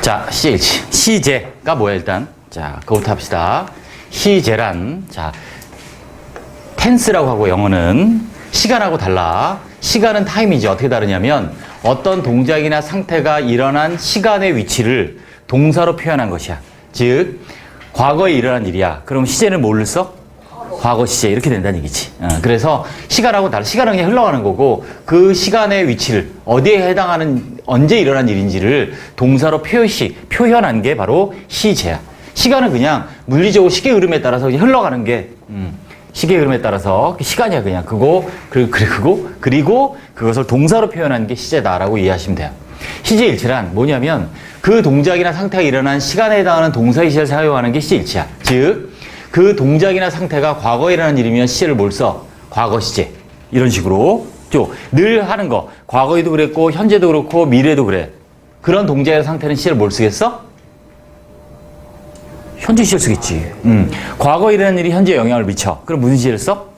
자, CH. 시제가 뭐야, 일단? 자, 그거부터 합시다. 시제란, 자, 텐스라고 하고 영어는 시간하고 달라. 시간은 타임이지. 어떻게 다르냐면 어떤 동작이나 상태가 일어난 시간의 위치를 동사로 표현한 것이야. 즉, 과거에 일어난 일이야. 그럼 시제는 뭘로 써? 과거 시제. 이렇게 된다는 얘기지. 그래서 시간하고 달라. 시간은 그냥 흘러가는 거고 그 시간의 위치를 어디에 해당하는 언제 일어난 일인지를 동사로 표현한 게 바로 시제야. 시간은 그냥 물리적으로 시계 흐름에 따라서 그냥 흘러가는 게 시계 흐름에 따라서 시간이야 그냥 그리고 그것을 동사로 표현한 게 시제다라고 이해하시면 돼요. 시제일치란 뭐냐면 그 동작이나 상태가 일어난 시간에 해당하는 동사의 시제를 사용하는 게 시제일치야. 즉 그 동작이나 상태가 과거에 일어난 일이면 시제를 뭘 써? 과거 시제. 이런 식으로 늘 하는 거. 과거에도 그랬고 현재도 그렇고 미래도 그래. 그런 동작이나 상태는 시제를 뭘 쓰겠어? 현재 시제를 쓰겠지. 과거에 일어난 일이 현재에 영향을 미쳐. 그럼 무슨 시제를 써?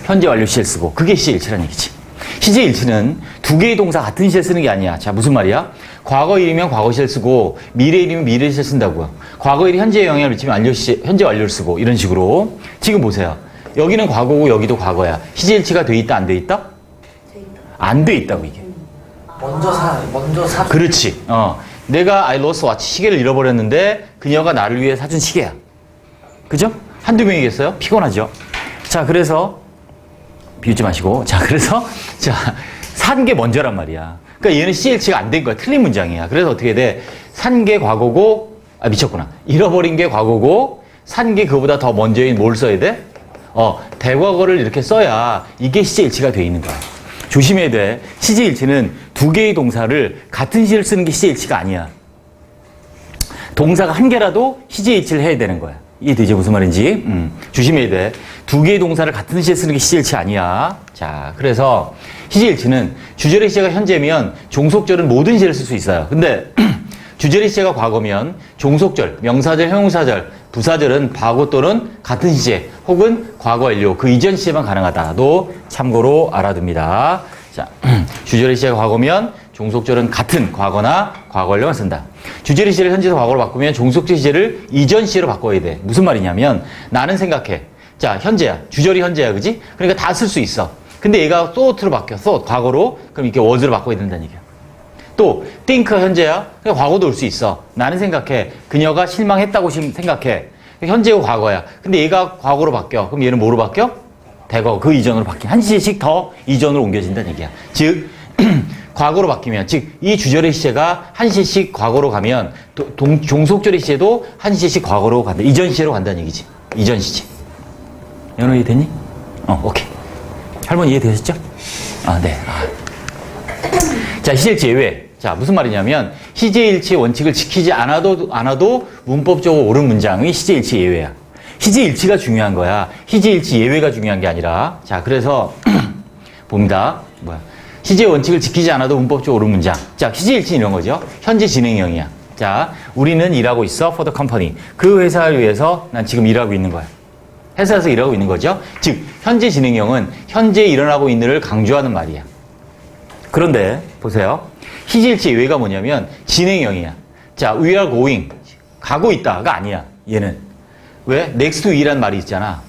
현재 완료 시제를 쓰고. 그게 시제일치란 얘기지. 시제일치는 두 개의 동사 같은 시제를 쓰는 게 아니야. 자, 무슨 말이야? 과거 일이면 과거 시제를 쓰고 미래 일이면 미래 시제를 쓴다고요. 과거 일이 현재에 영향을 미치면 완료 시제, 현재 완료를 쓰고 이런 식으로. 지금 보세요. 여기는 과거고 여기도 과거야. 시제일치가 돼 있다 안 돼 있다? 안 돼 있다고 이게. 먼저 사. 그렇지. 내가 I lost watch 시계를 잃어버렸는데 그녀가 나를 위해 사준 시계야. 그죠? 한두 명이겠어요? 피곤하죠? 자, 그래서 비웃지 마시고. 자, 그래서 산 게 먼저란 말이야. 그러니까 얘는 CLC가 안 된 거야. 틀린 문장이야. 그래서 어떻게 돼? 산 게 과거고, 미쳤구나. 잃어버린 게 과거고, 산 게 그보다 더 먼저인 뭘 써야 돼? 대과거를 이렇게 써야 이게 시제일치가 돼 있는 거야. 조심해야 돼. 시제일치는 두 개의 동사를 같은 시제를 쓰는 게 시제일치가 아니야. 동사가 한 개라도 시제일치를 해야 되는 거야. 이해되죠? 무슨 말인지? 조심해야 돼. 두 개의 동사를 같은 시제에 쓰는 게 시제일치 아니야. 자, 그래서 시제일치는 주절의 시제가 현재면 종속절은 모든 시제를 쓸 수 있어요. 근데 주절의 시제가 과거면 종속절, 명사절, 형용사절, 부사절은 과거 또는 같은 시제 혹은 과거 완료 그 이전 시제만 가능하다도 참고로 알아둡니다. 자, 주절의 시제가 과거면 종속절은 같은 과거나 과거 완료만 쓴다. 주절의 시제를 현재에서 과거로 바꾸면 종속절 시제를 이전 시제로 바꿔야 돼. 무슨 말이냐면 나는 생각해. 자, 현재야. 주절이 현재야. 그지? 그러니까 다 쓸 수 있어. 근데 얘가 thought로 바뀌어. thought, 과거로. 그럼 이렇게 was로 바꿔야 된다는 얘기야. 또 think 현재야. 그러니까 과거도 올 수 있어. 나는 생각해. 그녀가 실망했다고 생각해. 현재고 과거야. 근데 얘가 과거로 바뀌어. 그럼 얘는 뭐로 바뀌어? 대과거. 그 이전으로 바뀌어. 한 시제씩 더 이전으로 옮겨진다는 얘기야. 즉 과거로 바뀌면, 즉 이 주절의 시제가 한 시제씩 과거로 가면 종속절의 시제도 한 시제씩 과거로 간다. 이전 시제로 간다는 얘기지. 이전 시제. 연어 이해됐니? 오케이. 할머니 이해되셨죠? 네. 자, 시제일치 예외. 자, 무슨 말이냐면 시제일치의 원칙을 지키지 않아도 문법적으로 옳은 문장이 시제일치 예외야. 시제일치가 중요한 거야. 시제일치 예외가 중요한 게 아니라. 자, 그래서 봅니다. 시제의 원칙을 지키지 않아도 문법적으로 옳은 문장. 자, 시제일치는 이런 거죠. 현재 진행형이야. 자, 우리는 일하고 있어. for the company. 그 회사를 위해서 난 지금 일하고 있는 거야. 회사에서 일하고 있는 거죠. 즉, 현재 진행형은 현재 일어나고 있는 일을 강조하는 말이야. 그런데 보세요. 시제일치 예외가 뭐냐면 진행형이야. 자, we are going. 가고 있다가 아니야. 얘는. 왜? next week이라는 말이 있잖아.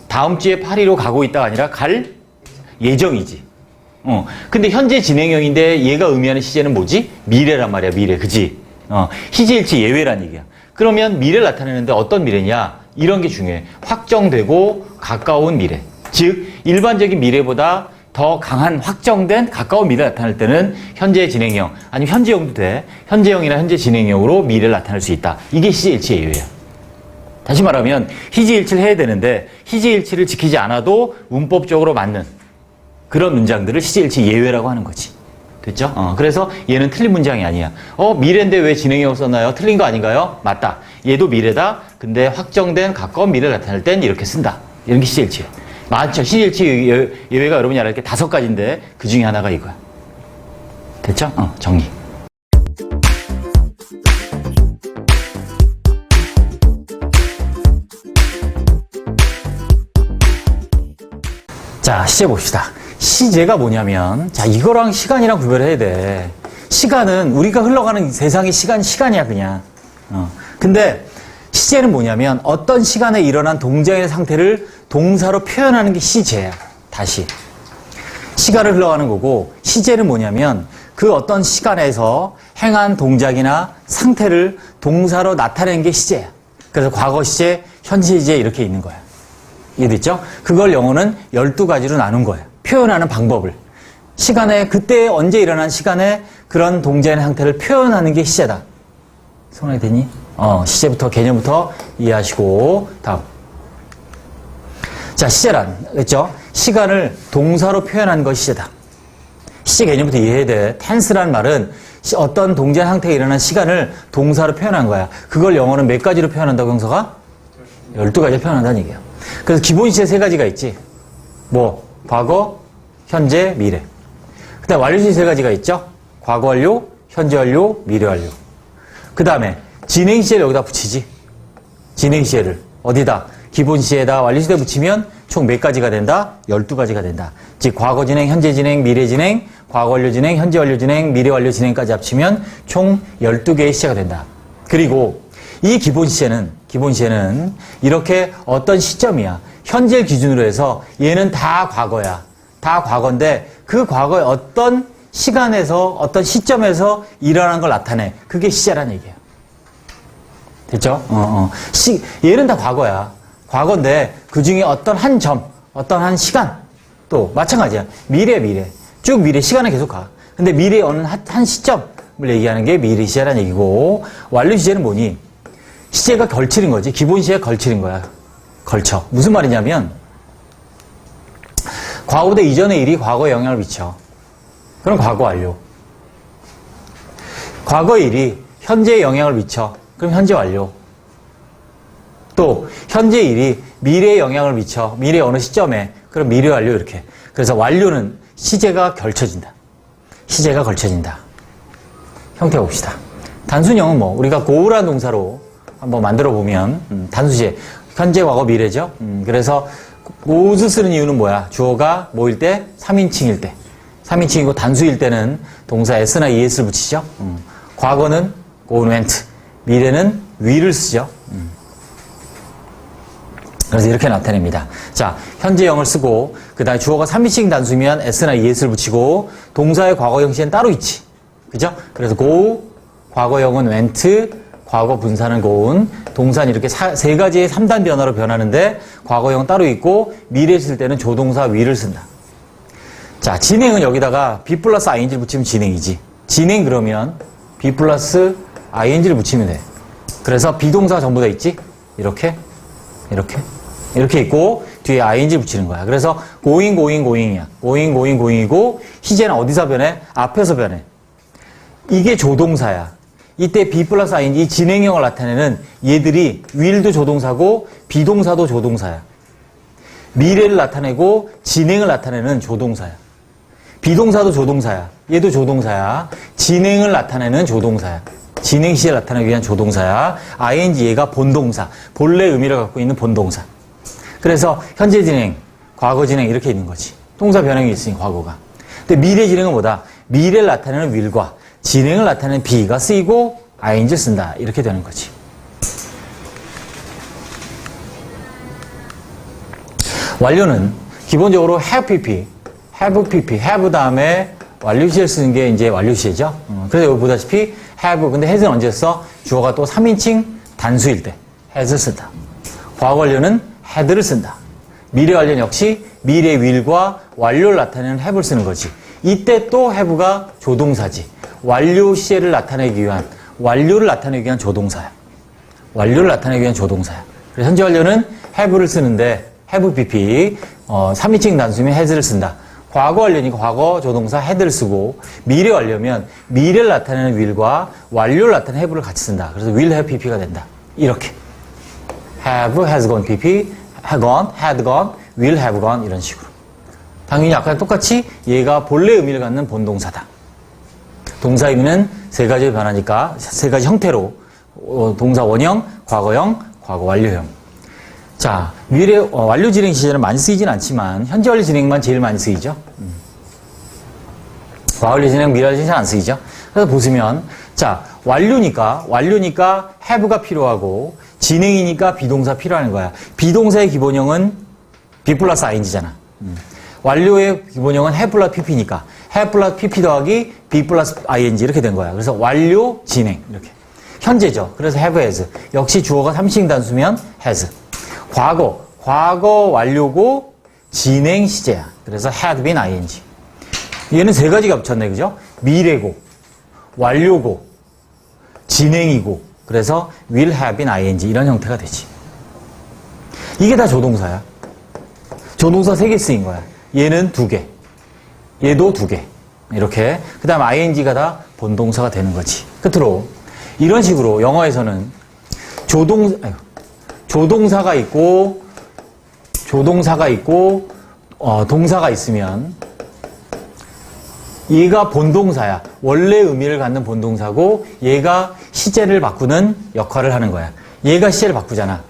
다음 주에 파리로 가고 있다가 아니라 갈 예정이지. 근데 현재 진행형인데 얘가 의미하는 시제는 뭐지? 미래란 말이야, 미래. 그지? 시제일치 예외란 얘기야. 그러면 미래를 나타내는데 어떤 미래냐? 이런 게 중요해. 확정되고 가까운 미래. 즉, 일반적인 미래보다 더 강한 확정된 가까운 미래를 나타낼 때는 현재 진행형, 아니면 현재형도 돼. 현재형이나 현재 진행형으로 미래를 나타낼 수 있다. 이게 시제일치 예외야. 다시 말하면 시제일치를 해야 되는데 시제일치를 지키지 않아도 문법적으로 맞는 그런 문장들을 시제일치 예외라고 하는 거지. 됐죠? 그래서 얘는 틀린 문장이 아니야. 미래인데 왜 진행형을 썼나요? 틀린 거 아닌가요? 맞다. 얘도 미래다. 근데 확정된 가까운 미래를 나타낼 땐 이렇게 쓴다. 이런 게 시제일치야. 맞죠? 시제일치 예외가 여러분이 알아야 게 5가지인데 그 중에 하나가 이거야. 됐죠? 정리. 자, 시제 봅시다. 시제가 뭐냐면, 자, 이거랑 시간이랑 구별해야 돼. 시간은 우리가 흘러가는 세상의 시간이야 그냥. 근데 시제는 뭐냐면 어떤 시간에 일어난 동작의 상태를 동사로 표현하는 게 시제야. 다시. 시간을 흘러가는 거고 시제는 뭐냐면 그 어떤 시간에서 행한 동작이나 상태를 동사로 나타내는 게 시제야. 그래서 과거 시제, 현재 시제 이렇게 있는 거야. 이해됐죠? 그걸 영어는 12가지로 나눈 거예요. 표현하는 방법을. 시간에 그때 언제 일어난 시간에 그런 동작의 상태를 표현하는 게 시제다. 손에 되니? 시제부터 개념부터 이해하시고 다음. 자, 시제란 그랬죠? 시간을 동사로 표현하는 것이 시제다. 시제 개념부터 이해해야 돼. tense란 말은 어떤 동작 상태에 일어난 시간을 동사로 표현한 거야. 그걸 영어는 몇 가지로 표현한다고 형사가? 12가지로 표현한다는 얘기야. 그래서 기본 시제 3가지가 있지. 뭐? 과거, 현재, 미래. 그 다음에 완료 시제 3가지가 있죠. 과거 완료, 현재 완료, 미래 완료. 그 다음에 진행 시제를 여기다 붙이지. 진행 시제를. 어디다? 기본 시제에다 완료 시제 붙이면 총 몇 가지가 된다? 12가지가 된다. 즉 과거 진행, 현재 진행, 미래 진행, 과거 완료 진행, 현재 완료 진행, 미래 완료 진행까지 합치면 총 12개의 시제가 된다. 그리고 이 기본 시제는 이렇게 어떤 시점이야. 현재를 기준으로 해서 얘는 다 과거야. 다 과거인데 그 과거의 어떤 시간에서 어떤 시점에서 일어난 걸 나타내. 그게 시제라는 얘기야. 됐죠? 얘는 다 과거야. 과거인데 그 중에 어떤 한 점, 어떤 한 시간 또 마찬가지야. 미래. 쭉 미래 시간은 계속 가. 근데 미래의 어느 한 시점을 얘기하는 게 미래 시제라는 얘기고 완료 시제는 뭐니? 시제가 걸치는 거지. 기본 시제가 걸치는 거야. 걸쳐. 무슨 말이냐면 과거보다 이전의 일이 과거에 영향을 미쳐. 그럼 과거 완료. 과거의 일이 현재에 영향을 미쳐. 그럼 현재 완료. 또 현재 일이 미래에 영향을 미쳐. 미래 어느 시점에. 그럼 미래 완료 이렇게. 그래서 완료는 시제가 걸쳐진다. 시제가 걸쳐진다. 형태 봅시다. 단순형은 뭐 우리가 go라는 동사로 한번 만들어 보면 단수시제. 현재, 과거, 미래죠. 그래서 goes 쓰는 이유는 뭐야? 주어가 뭐일 때? 3인칭일 때. 3인칭이고 단수일 때는 동사 s나 es를 붙이죠. 과거는 go, went. 미래는 will을 쓰죠. 그래서 이렇게 나타냅니다. 자, 현재형을 쓰고 그 다음에 주어가 3인칭 단수면 s나 es를 붙이고 동사의 과거형 시제는 따로 있지. 그죠? 그래서 go, 과거형은 went, 과거 분사는 go'n, 동사는 이렇게 세 가지의 3단 변화로 변하는데 과거형 따로 있고 미래 쓸 때는 조동사 will을 쓴다. 자, 진행은 여기다가 be 플러스 ing를 붙이면 진행이지. 진행 그러면 be 플러스 ing를 붙이면 돼. 그래서 비동사 전부 다 있지? 이렇게 있고 뒤에 ing 붙이는 거야. 그래서 going이야. going이고 시제는 어디서 변해? 앞에서 변해. 이게 조동사야. 이때 be 플러스 ing, 이 진행형을 나타내는 얘들이 will도 조동사고 비동사도 조동사야. 미래를 나타내고 진행을 나타내는 조동사야. 비동사도 조동사야. 얘도 조동사야. 진행을 나타내는 조동사야. 진행 시제를 나타내기 위한 조동사야. ing 얘가 본동사. 본래 의미를 갖고 있는 본동사. 그래서 현재 진행, 과거 진행 이렇게 있는 거지. 동사 변형이 있으니 과거가. 근데 미래 진행은 뭐다? 미래를 나타내는 will과 진행을 나타내는 be가 쓰이고 ing를 쓴다. 이렇게 되는 거지. 완료는 기본적으로 have pp, have 다음에 완료 시제를 쓰는 게 이제 완료 시제죠. 그래서 여기 보다시피 have, 근데 has는 언제 써? 주어가 또 3인칭 단수일 때 has를 쓴다. 과거 완료는 had를 쓴다. 미래 완료는 역시 미래 will과 완료를 나타내는 have를 쓰는 거지. 이때 또 have가 조동사지. 완료 시제를 나타내기 위한, 완료를 나타내기 위한 조동사야. 완료를 나타내기 위한 조동사야. 그래서 현재 완료는 have를 쓰는데 have pp, 3인칭 단수면 has를 쓴다. 과거 완료니까 과거 조동사 had를 쓰고 미래 완료면 미래를 나타내는 will과 완료를 나타내는 have를 같이 쓴다. 그래서 will have pp가 된다. 이렇게. have, has gone pp, had gone, will have gone 이런 식으로. 당연히 아까랑 똑같이 얘가 본래 의미를 갖는 본동사다. 동사 의미는 세 가지로 변하니까 세 가지 형태로 동사 원형, 과거형, 과거 완료형. 자, 미래 완료 진행 시제는 많이 쓰이진 않지만 현재 완료 진행만 제일 많이 쓰이죠. 과완료 진행, 미래완료 진행 안 쓰이죠? 그래서 보시면, 자, 완료니까 have가 필요하고, 진행이니까 비동사 필요한 거야. 비동사의 기본형은 be 플러스 ing잖아. 완료의 기본형은 have 플러스 pp니까, have 플러스 pp 더하기 be 플러스 ing 이렇게 된 거야. 그래서 완료, 진행, 이렇게. 현재죠. 그래서 have, has. 역시 주어가 3식 단수면 has. 과거 완료고, 진행 시제야. 그래서 had been ing. 얘는 세 가지가 붙였네, 그죠? 미래고, 완료고, 진행이고, 그래서 will have been ing 이런 형태가 되지. 이게 다 조동사야. 조동사 3개 쓰인 거야. 얘는 2개, 얘도 2개. 이렇게. 그 다음 ing가 다 본동사가 되는 거지. 끝으로 이런 식으로 영어에서는 조동사가 있고 동사가 있으면 얘가 본동사야. 원래 의미를 갖는 본동사고 얘가 시제를 바꾸는 역할을 하는 거야. 얘가 시제를 바꾸잖아.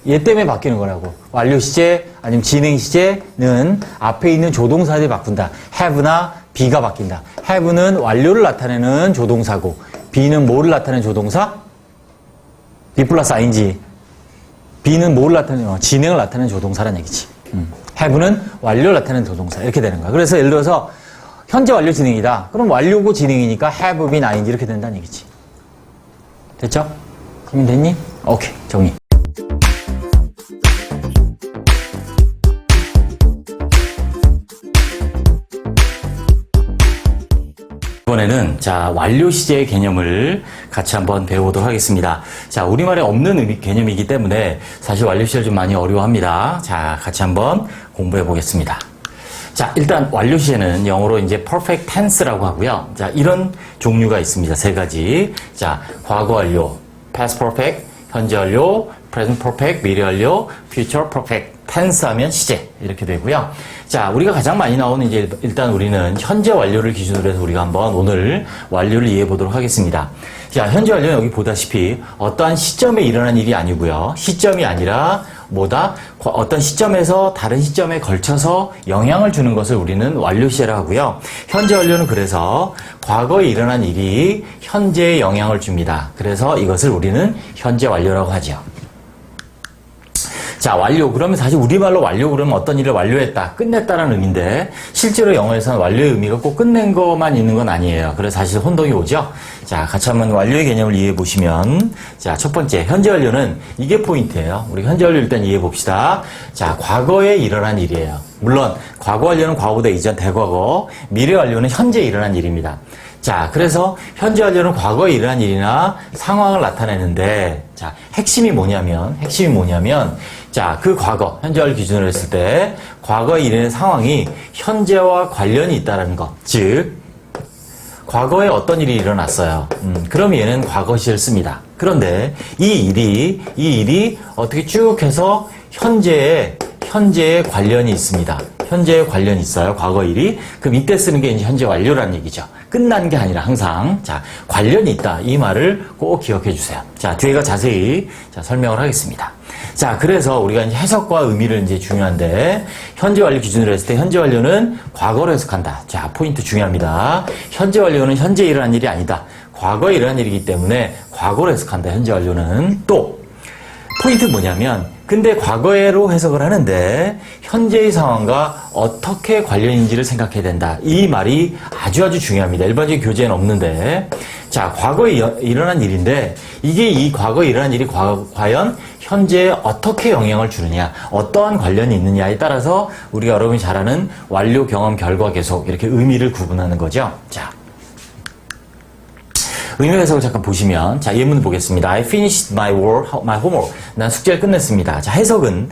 얘 때문에 바뀌는 거라고. 완료 시제 아니면 진행 시제는 앞에 있는 조동사들이 바꾼다. have나 be가 바뀐다. have는 완료를 나타내는 조동사고 be는 뭐를 나타내는 조동사? be 플러스 ing. be는 뭐를 나타내는 진행을 나타내는 조동사란 얘기지. have는 완료를 나타내는 조동사 이렇게 되는 거야. 그래서 예를 들어서 현재 완료 진행이다. 그럼 완료고 진행이니까 have been ing 이렇게 된다는 얘기지. 됐죠? 그러면 됐니? 오케이, 정리. 이번에는 자 완료 시제의 개념을 같이 한번 배워보도록 하겠습니다. 자 우리말에 없는 개념이기 때문에 사실 완료 시제를 좀 많이 어려워합니다. 자 같이 한번 공부해 보겠습니다. 자 일단 완료 시제는 영어로 이제 perfect tense라고 하고요. 자 이런 종류가 있습니다. 3가지. 자 과거 완료, past perfect, 현재 완료, present perfect, 미래 완료, future perfect. tense 하면 시제 이렇게 되고요. 자, 우리가 가장 많이 나오는 이제 일단 우리는 현재 완료를 기준으로 해서 우리가 한번 오늘 완료를 이해해 보도록 하겠습니다. 자, 현재 완료는 여기 보다시피 어떠한 시점에 일어난 일이 아니고요. 시점이 아니라 뭐다? 어떤 시점에서 다른 시점에 걸쳐서 영향을 주는 것을 우리는 완료 시제라고 하고요. 현재 완료는 그래서 과거에 일어난 일이 현재에 영향을 줍니다. 그래서 이것을 우리는 현재 완료라고 하죠. 자, 완료. 그러면 사실 우리말로 완료 그러면 어떤 일을 완료했다, 끝냈다라는 의미인데 실제로 영어에서는 완료의 의미가 꼭 끝낸 것만 있는 건 아니에요. 그래서 사실 혼동이 오죠. 자, 같이 한번 완료의 개념을 이해해 보시면 자, 첫 번째 현재 완료는 이게 포인트예요. 우리 현재 완료 일단 이해해 봅시다. 자, 과거에 일어난 일이에요. 물론 과거 완료는 과거보다 이전 대과거, 미래 완료는 현재 일어난 일입니다. 자, 그래서 현재 완료는 과거에 일어난 일이나 상황을 나타내는데 자, 핵심이 뭐냐면 자, 그 과거, 현재 완료 기준으로 했을 때 과거에 일어난 상황이 현재와 관련이 있다는 것. 즉 과거에 어떤 일이 일어났어요. 그럼 얘는 과거 시를 씁니다. 그런데 이 일이 어떻게 쭉 해서 현재에 관련이 있습니다. 현재에 관련이 있어요. 과거 일이. 그럼 이때 쓰는 게 이제 현재 완료라는 얘기죠. 끝난 게 아니라 항상 자, 관련이 있다. 이 말을 꼭 기억해 주세요. 자, 뒤에가 자세히 자, 설명을 하겠습니다. 자, 그래서 우리가 이제 해석과 의미를 이제 중요한데 현재 완료 기준으로 했을 때 현재 완료는 과거로 해석한다. 자, 포인트 중요합니다. 현재 완료는 현재 일어난 일이 아니다. 과거에 일어난 일이기 때문에 과거로 해석한다. 현재 완료는 또 포인트 뭐냐면 근데 과거로 해석을 하는데 현재의 상황과 어떻게 관련인지를 생각해야 된다. 이 말이 아주 중요합니다. 일반적인 교재에는 없는데 자, 과거에 일어난 일인데 이게 이 과거에 일어난 일이 과연 현재에 어떻게 영향을 주느냐, 어떠한 관련이 있느냐에 따라서 우리가 여러분이 잘 아는 완료, 경험, 결과, 계속 이렇게 의미를 구분하는 거죠. 자, 의미 해석을 잠깐 보시면 자, 예문 보겠습니다. I finished my homework. 난 숙제를 끝냈습니다. 자, 해석은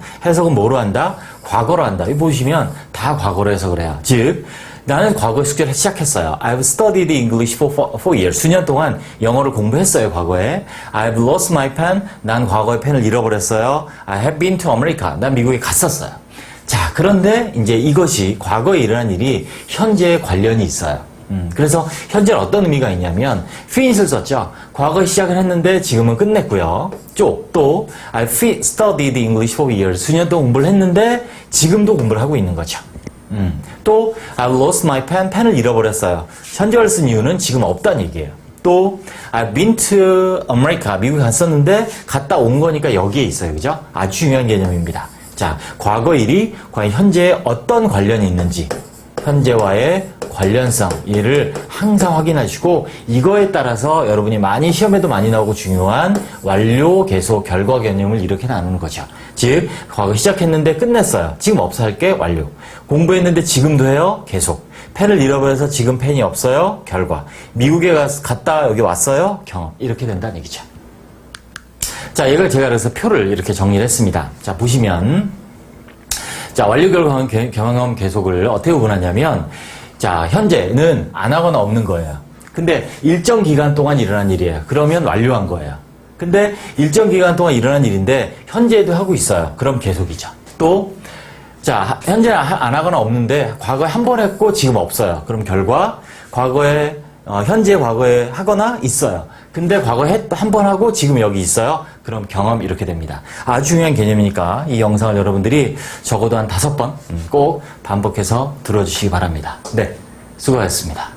뭐로 한다? 과거로 한다. 여기 보시면 다 과거로 해석을 해요. 즉 나는 과거에 숙제를 시작했어요. I've studied English for 4 years. 수년 동안 영어를 공부했어요, 과거에. I've lost my pen. 난 과거에 펜을 잃어버렸어요. I have been to America. 난 미국에 갔었어요. 자, 그런데 이제 이것이 과거에 일어난 일이 현재에 관련이 있어요. 그래서 현재는 어떤 의미가 있냐면 finish를 썼죠. 과거에 시작을 했는데 지금은 끝냈고요. 또 I've studied English for years. 수년 동안 공부를 했는데 지금도 공부를 하고 있는 거죠. 또 I lost my pen. 펜을 잃어버렸어요. 현재를 쓴 이유는 지금 없다는 얘기예요. 또 I've been to America. 미국에 갔었는데 갔다 온 거니까 여기에 있어요. 그죠? 아주 중요한 개념입니다. 자, 과거 일이 과연 현재에 어떤 관련이 있는지 현재와의 관련성 이를 항상 확인하시고 이거에 따라서 여러분이 많이 시험에도 많이 나오고 중요한 완료, 계속, 결과 개념을 이렇게 나누는 거죠. 즉 과거 시작했는데 끝냈어요. 지금 없어 할 게 완료. 공부했는데 지금도 해요. 계속. 펜을 잃어버려서 지금 펜이 없어요. 결과. 미국에 갔다 여기 왔어요. 경험. 이렇게 된다는 얘기죠. 자, 이걸 제가 그래서 표를 이렇게 정리를 했습니다. 자, 보시면 자, 완료, 결과, 경험, 계속을 어떻게 구분하냐면 자, 현재는 안 하거나 없는 거예요. 근데 일정 기간 동안 일어난 일이에요. 그러면 완료한 거예요. 근데 일정 기간 동안 일어난 일인데 현재에도 하고 있어요. 그럼 계속이죠. 또 자, 현재 안 하거나 없는데 과거에 한 번 했고 지금 없어요. 그럼 결과 과거에 현재 과거에 하거나 있어요. 근데 과거에 한 번 하고 지금 여기 있어요. 그럼 경험 이렇게 됩니다. 아주 중요한 개념이니까 이 영상을 여러분들이 적어도 한 5번 꼭 반복해서 들어주시기 바랍니다. 네, 수고하셨습니다.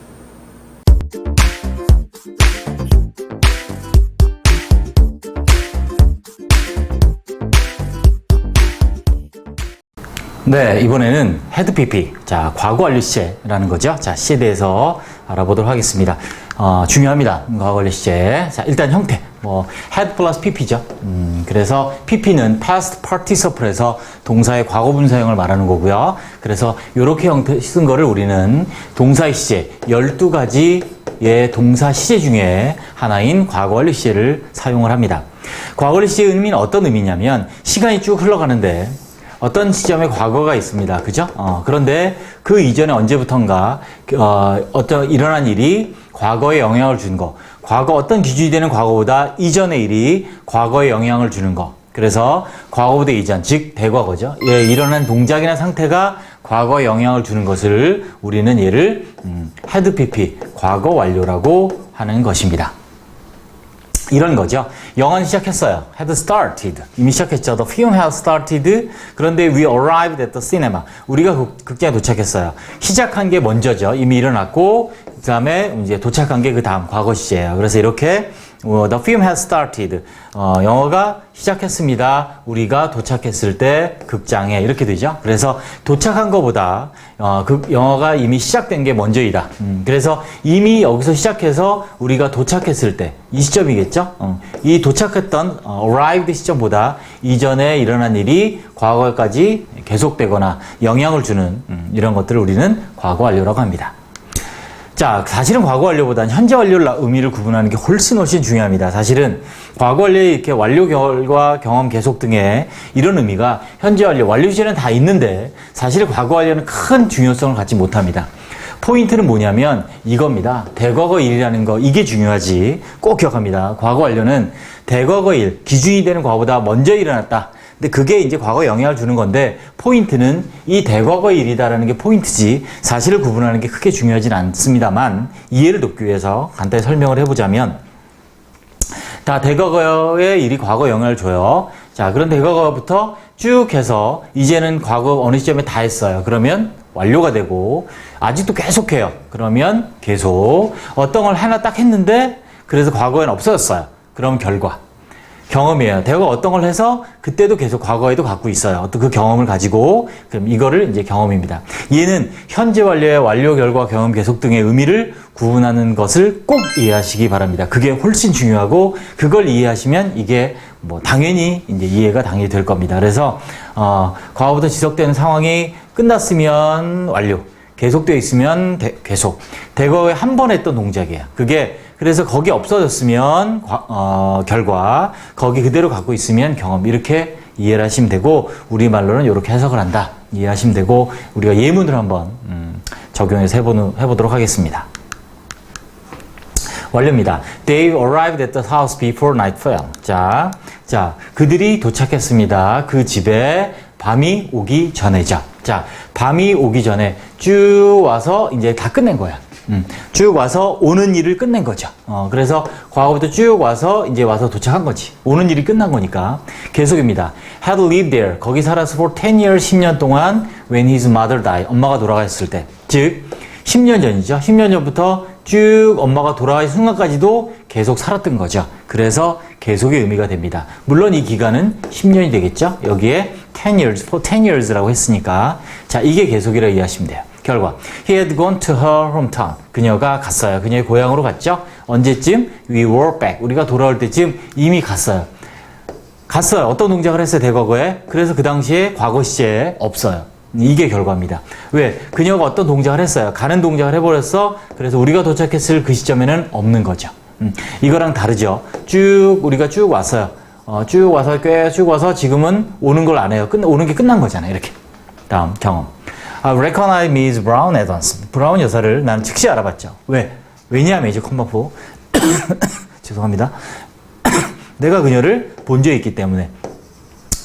네, 이번에는 헤드 PP. 자, 과거 완료 시제라는 거죠. 자, 시에 대해서 알아보도록 하겠습니다. 중요합니다. 과거 완료 시제. 자, 일단 형태. head 플러스 pp죠. 그래서 pp는 past participle에서 동사의 과거 분사형을 말하는 거고요. 그래서 이렇게 형태 쓴 거를 우리는 동사의 시제, 12가지의 동사 시제 중에 하나인 과거 완료 시제를 사용을 합니다. 과거 완료 시제의 의미는 어떤 의미냐면 시간이 쭉 흘러가는데 어떤 시점에 과거가 있습니다. 그죠? 그런데 그 이전에 언제부턴가, 어떤 일어난 일이 과거에 영향을 준 거. 과거 어떤 기준이 되는 과거보다 이전의 일이 과거에 영향을 주는 거. 그래서 과거보다 이전, 즉, 대과거죠. 예, 일어난 동작이나 상태가 과거에 영향을 주는 것을 우리는 얘를, 헤드 PP, 과거 완료라고 하는 것입니다. 이런 거죠. 영화는 시작했어요. had started. 이미 시작했죠. The film had started. 그런데 we arrived at the cinema. 우리가 극장에 도착했어요. 시작한 게 먼저죠. 이미 일어났고, 그 다음에 이제 도착한 게 그 다음 과거 시제예요. 그래서 이렇게 the film had started. 영화가 시작했습니다. 우리가 도착했을 때 극장에 이렇게 되죠. 그래서 도착한 것보다 영화가 이미 시작된 게 먼저이다. 그래서 이미 여기서 시작해서 우리가 도착했을 때 이 시점이겠죠. 이 도착했던 arrived 시점보다 이전에 일어난 일이 과거까지 계속되거나 영향을 주는 이런 것들을 우리는 과거 완료라고 합니다. 자, 사실은 과거 완료보다는 현재 완료의 의미를 구분하는 게 훨씬 중요합니다. 사실은 과거 완료에 이렇게 완료 결과 경험 계속 등의 이런 의미가 현재 완료 시제는 다 있는데 사실 과거 완료는 큰 중요성을 갖지 못합니다. 포인트는 뭐냐면 이겁니다. 대과거 일이라는 거, 이게 중요하지. 꼭 기억합니다. 과거 완료는 대과거 일, 기준이 되는 과거보다 먼저 일어났다. 근데 그게 이제 과거에 영향을 주는 건데 포인트는 이 대과거의 일이다라는 게 포인트지 사실을 구분하는 게 크게 중요하진 않습니다만 이해를 돕기 위해서 간단히 설명을 해보자면 다 대과거의 일이 과거에 영향을 줘요. 자, 그런 대과거부터 쭉 해서 이제는 과거 어느 시점에 다 했어요. 그러면 완료가 되고 아직도 계속해요. 그러면 계속 어떤 걸 하나 딱 했는데 그래서 과거에는 없어졌어요. 그럼 결과. 경험이에요. 대가 어떤 걸 해서 그때도 계속 과거에도 갖고 있어요. 어떤 그 경험을 가지고 그럼 이거를 이제 경험입니다. 얘는 현재 완료의 완료 결과 경험 계속 등의 의미를 구분하는 것을 꼭 이해하시기 바랍니다. 그게 훨씬 중요하고 그걸 이해하시면 이게 뭐 당연히 이제 이해가 당연히 될 겁니다. 그래서 과거부터 지속되는 상황이 끝났으면 완료, 계속되어 있으면 계속. 대거에 한 번 했던 동작이에요. 그게 그래서 거기 없어졌으면 결과, 거기 그대로 갖고 있으면 경험. 이렇게 이해를 하시면 되고 우리말로는 이렇게 해석을 한다. 이해하시면 되고 우리가 예문을 한번 적용해서 해보도록 하겠습니다. 완료입니다. They arrived at the house before night fell. 자, 그들이 도착했습니다. 그 집에 밤이 오기 전에죠. 자, 밤이 오기 전에 쭉 와서 이제 다 끝낸 거야. 쭉 와서 오는 일을 끝낸 거죠. 그래서 과거부터 쭉 와서 이제 와서 도착한 거지. 오는 일이 끝난 거니까. 계속입니다. had lived there. 거기 살아서 for 10 years, 10년 동안 when his mother died. 엄마가 돌아가셨을 때. 즉, 10년 전이죠. 10년 전부터 쭉 엄마가 돌아가신 순간까지도 계속 살았던 거죠. 그래서 계속의 의미가 됩니다. 물론 이 기간은 10년이 되겠죠. 여기에 10 years, for 10 years라고 했으니까. 자, 이게 계속이라고 이해하시면 돼요. 결과 he had gone to her hometown. 그녀가 갔어요. 그녀의 고향으로 갔죠. 언제쯤? We were back. 우리가 돌아올 때쯤 이미 갔어요. 갔어요. 어떤 동작을 했어요, 대과거에? 그래서 그 당시에 과거 시제에 없어요. 이게 결과입니다. 왜? 그녀가 어떤 동작을 했어요. 가는 동작을 해버렸어. 그래서 우리가 도착했을 그 시점에는 없는 거죠. 이거랑 다르죠. 우리가 쭉 왔어요. 쭉 와서 꽤 쭉 와서 지금은 오는 걸 안 해요. 오는 게 끝난 거잖아요. 이렇게. 다음 경험. Recognize Miss Brown Adams. 브라운 여사를 나는 즉시 알아봤죠. 왜? 왜냐하면 컴마포. 죄송합니다. 내가 그녀를 본 적이 있기 때문에.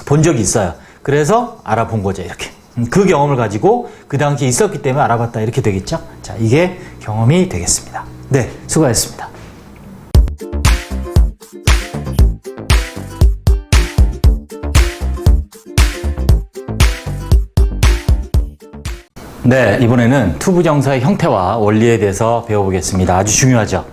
본 적이 있어요. 그래서 알아본 거죠. 이렇게. 그 경험을 가지고 그 당시에 있었기 때문에 알아봤다. 이렇게 되겠죠. 자, 이게 경험이 되겠습니다. 네, 수고하셨습니다. 네, 이번에는 투부정사의 형태와 원리에 대해서 배워보겠습니다. 아주 중요하죠.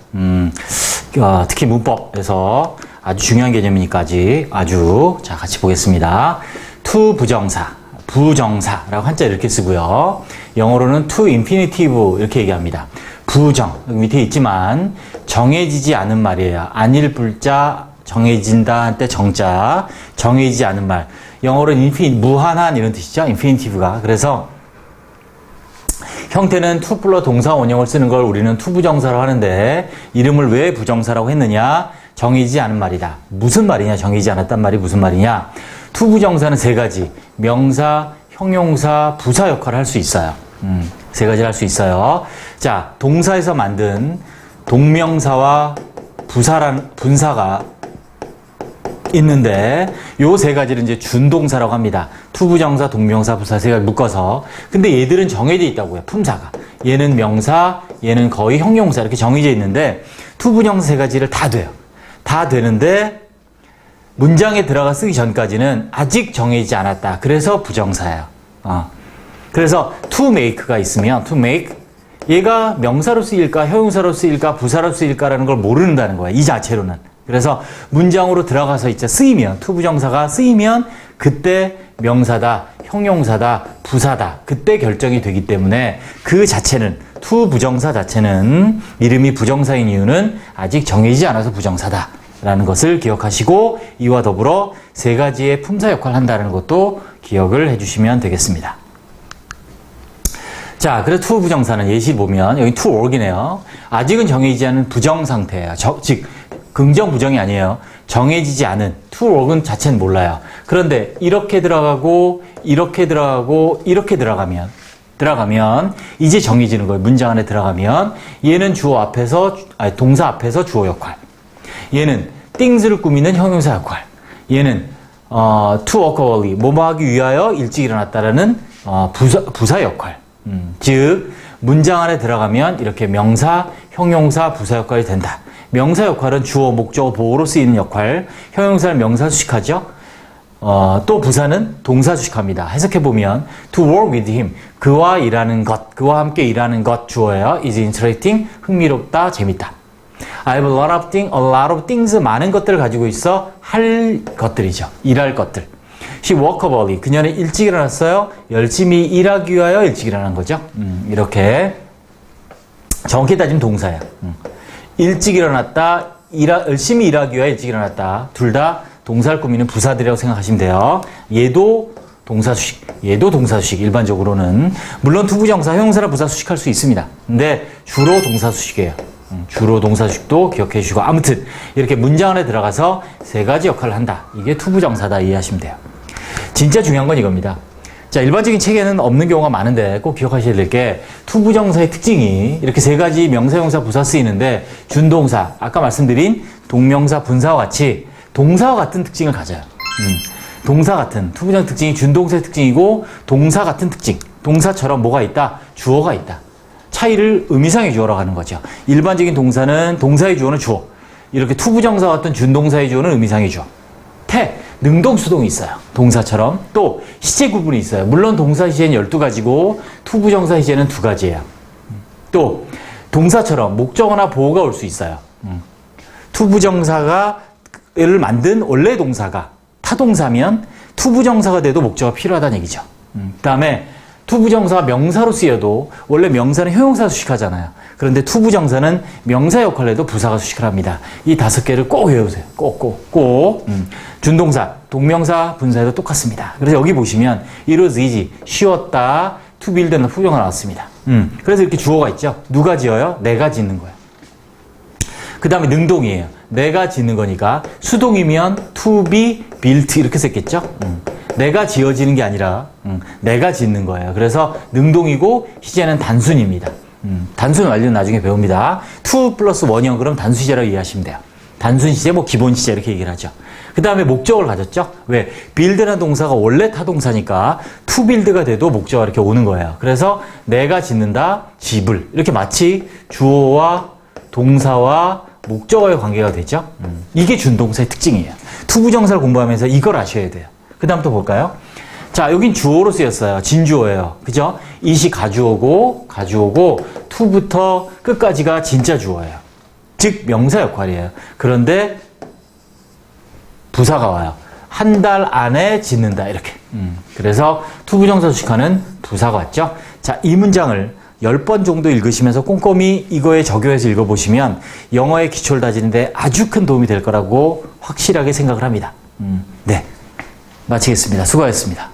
특히 문법에서 아주 중요한 개념이니까 자, 같이 보겠습니다. 투부정사, 부정사라고 한자 이렇게 쓰고요. 영어로는 to infinitive 이렇게 얘기합니다. 부정, 여기 밑에 있지만 정해지지 않은 말이에요. 아닐 불자, 정해진다 할 때 정자, 정해지지 않은 말. 영어로는 무한한 이런 뜻이죠. infinitive가. 그래서 형태는 to 플러스 동사 원형을 쓰는 걸 우리는 투부정사라고 하는데 이름을 왜 부정사라고 했느냐? 정해지지 않은 말이다. 무슨 말이냐? 정해지지 않았단 말이 무슨 말이냐? 투부정사는 세 가지. 명사, 형용사, 부사 역할을 할 수 있어요. 세 가지를 할 수 있어요. 자, 동사에서 만든 동명사와 분사가 있는데 요 세 가지를 이제 준동사라고 합니다. 투부정사, 동명사, 부사 세 가지 묶어서. 근데 얘들은 정해져 있다고요. 품사가. 얘는 명사, 얘는 거의 형용사 이렇게 정해져 있는데 투부정사 세 가지를 다 돼요. 다 되는데 문장에 들어가 쓰기 전까지는 아직 정해지지 않았다. 그래서 부정사예요. 그래서 to make가 있으면 to make 얘가 명사로 쓰일까, 형용사로 쓰일까, 부사로 쓰일까라는 걸 모른다는 거야. 이 자체로는. 그래서 문장으로 들어가서 이제 쓰이면, 투부정사가 쓰이면 그때 명사다, 형용사다, 부사다. 그때 결정이 되기 때문에 그 자체는, 투부정사 자체는 이름이 부정사인 이유는 아직 정해지지 않아서 부정사다. 라는 것을 기억하시고 이와 더불어 세 가지의 품사 역할을 한다는 것도 기억을 해주시면 되겠습니다. 자, 그래서 to 부정사는 예시 보면 여기 to work이네요. 아직은 정해지지 않은 부정 상태예요. 즉 긍정 부정이 아니에요. 정해지지 않은 to work은 자체는 몰라요. 그런데 이렇게 들어가고 이렇게 들어가고 이렇게 들어가면 이제 정해지는 거예요. 문장 안에 들어가면 얘는 동사 앞에서 주어 역할. 얘는 things를 꾸미는 형용사 역할. 얘는 to work early, 뭐뭐 하기 위하여 일찍 일어났다라는 부사 역할. 즉 문장 안에 들어가면 이렇게 명사, 형용사, 부사 역할이 된다. 명사 역할은 주어, 목적어, 보어로 쓰이는 역할. 형용사는 명사 수식하죠. 또 부사는 동사 수식합니다. 해석해보면 to work with him, 그와 일하는 것, 그와 함께 일하는 것 주어예요. is interesting, 흥미롭다, 재밌다. I have a lot of things, 많은 것들을 가지고 있어. 할 것들이죠. 일할 것들. She woke up early. 그녀는 일찍 일어났어요. 열심히 일하기 위하여 일찍 일어난 거죠. 이렇게 정확히 따지면 동사예요. 일찍 일어났다, 열심히 일하기 위하여 일찍 일어났다. 둘 다 동사를 꾸미는 부사들이라고 생각하시면 돼요. 얘도 동사 수식, 얘도 동사 수식. 일반적으로는 물론 투부정사, 형용사나 부사 수식할 수 있습니다. 근데 주로 동사 수식이에요. 주로 동사 수식도 기억해 주시고, 아무튼 이렇게 문장 안에 들어가서 세 가지 역할을 한다. 이게 투부정사다 이해하시면 돼요. 진짜 중요한 건 이겁니다. 자, 일반적인 책에는 없는 경우가 많은데 꼭 기억하셔야 될 게 투부정사의 특징이 이렇게 세 가지 명사, 형용사, 부사 쓰이는데 준동사, 아까 말씀드린 동명사, 분사와 같이 동사와 같은 특징을 가져요. 동사 같은, 투부정 특징이 준동사의 특징이고 동사 같은 특징. 동사처럼 뭐가 있다? 주어가 있다. 차이를 의미상의 주어라고 하는 거죠. 일반적인 동사는 동사의 주어는 주어. 이렇게 투부정사 같은 준동사의 주어는 의미상의 주어. 능동수동이 있어요. 동사처럼. 또 시제 구분이 있어요. 물론 동사 시제는 12가지고 투부정사 시제는 2가지예요. 또 동사처럼 목적어나 보어가 올 수 있어요. 투부정사를 만든 원래 동사가 타동사면 투부정사가 돼도 목적어가 필요하다는 얘기죠. 그 다음에 투부정사가 명사로 쓰여도 원래 명사는 형용사 수식하잖아요. 그런데 투부정사는 명사 역할을 해도 부사가 수식을 합니다. 이 5개를 꼭 외우세요. 꼭. 준동사, 동명사, 분사에도 똑같습니다. 그래서 여기 보시면 it was easy, 쉬웠다, to build는 부정가 나왔습니다. 그래서 이렇게 주어가 있죠. 누가 지어요? 내가 짓는 거예요. 그 다음에 능동이에요. 내가 짓는 거니까 수동이면 to be built 이렇게 썼겠죠. 내가 지어지는 게 아니라 내가 짓는 거예요. 그래서 능동이고 시제는 단순입니다. 단순 완료는 나중에 배웁니다. 2 플러스 1이요. 그럼 단수 시제라고 이해하시면 돼요. 단순 시제, 뭐 기본 시제 이렇게 얘기를 하죠. 그 다음에 목적어를 가졌죠. 왜? build라는 동사가 원래 타동사니까 to build가 돼도 목적어가 이렇게 오는 거예요. 그래서 내가 짓는다, 집을. 이렇게 마치 주어와 동사와 목적어의 관계가 되죠. 이게 준동사의 특징이에요. 투부정사를 공부하면서 이걸 아셔야 돼요. 그 다음 또 볼까요? 자, 여긴 주어로 쓰였어요. 진주어예요. 그죠? it이 가주어고, to부터 끝까지가 진짜 주어예요. 즉, 명사 역할이에요. 그런데 부사가 와요. 한 달 안에 짓는다. 이렇게. 그래서 투부정사 수식하는 부사가 왔죠. 자, 이 문장을 10번 정도 읽으시면서 꼼꼼히 이거에 적용해서 읽어보시면 영어의 기초를 다지는데 아주 큰 도움이 될 거라고 확실하게 생각을 합니다. 네. 마치겠습니다. 수고하셨습니다.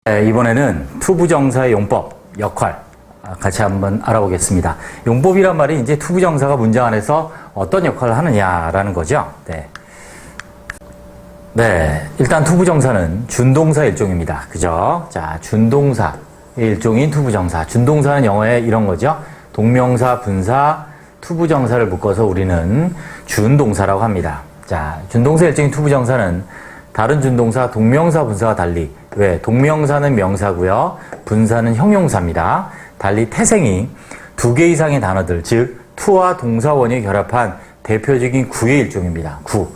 네, 이번에는 투부정사의 용법, 역할 같이 한번 알아보겠습니다. 용법이란 말이 이제 투부정사가 문장 안에서 어떤 역할을 하느냐라는 거죠. 네, 일단 투부정사는 준동사의 일종입니다. 그죠? 자, 준동사의 일종인 투부정사. 준동사는 영어에 이런 거죠. 동명사, 분사, 투부정사를 묶어서 우리는 준동사라고 합니다. 자, 준동사의 일종인 투부정사는 다른 준동사, 동명사, 분사와 달리 왜? 동명사는 명사고요. 분사는 형용사입니다. 달리 태생이 2개 이상의 단어들, 즉 to와 동사 원이 결합한 대표적인 구의 일종입니다. 구.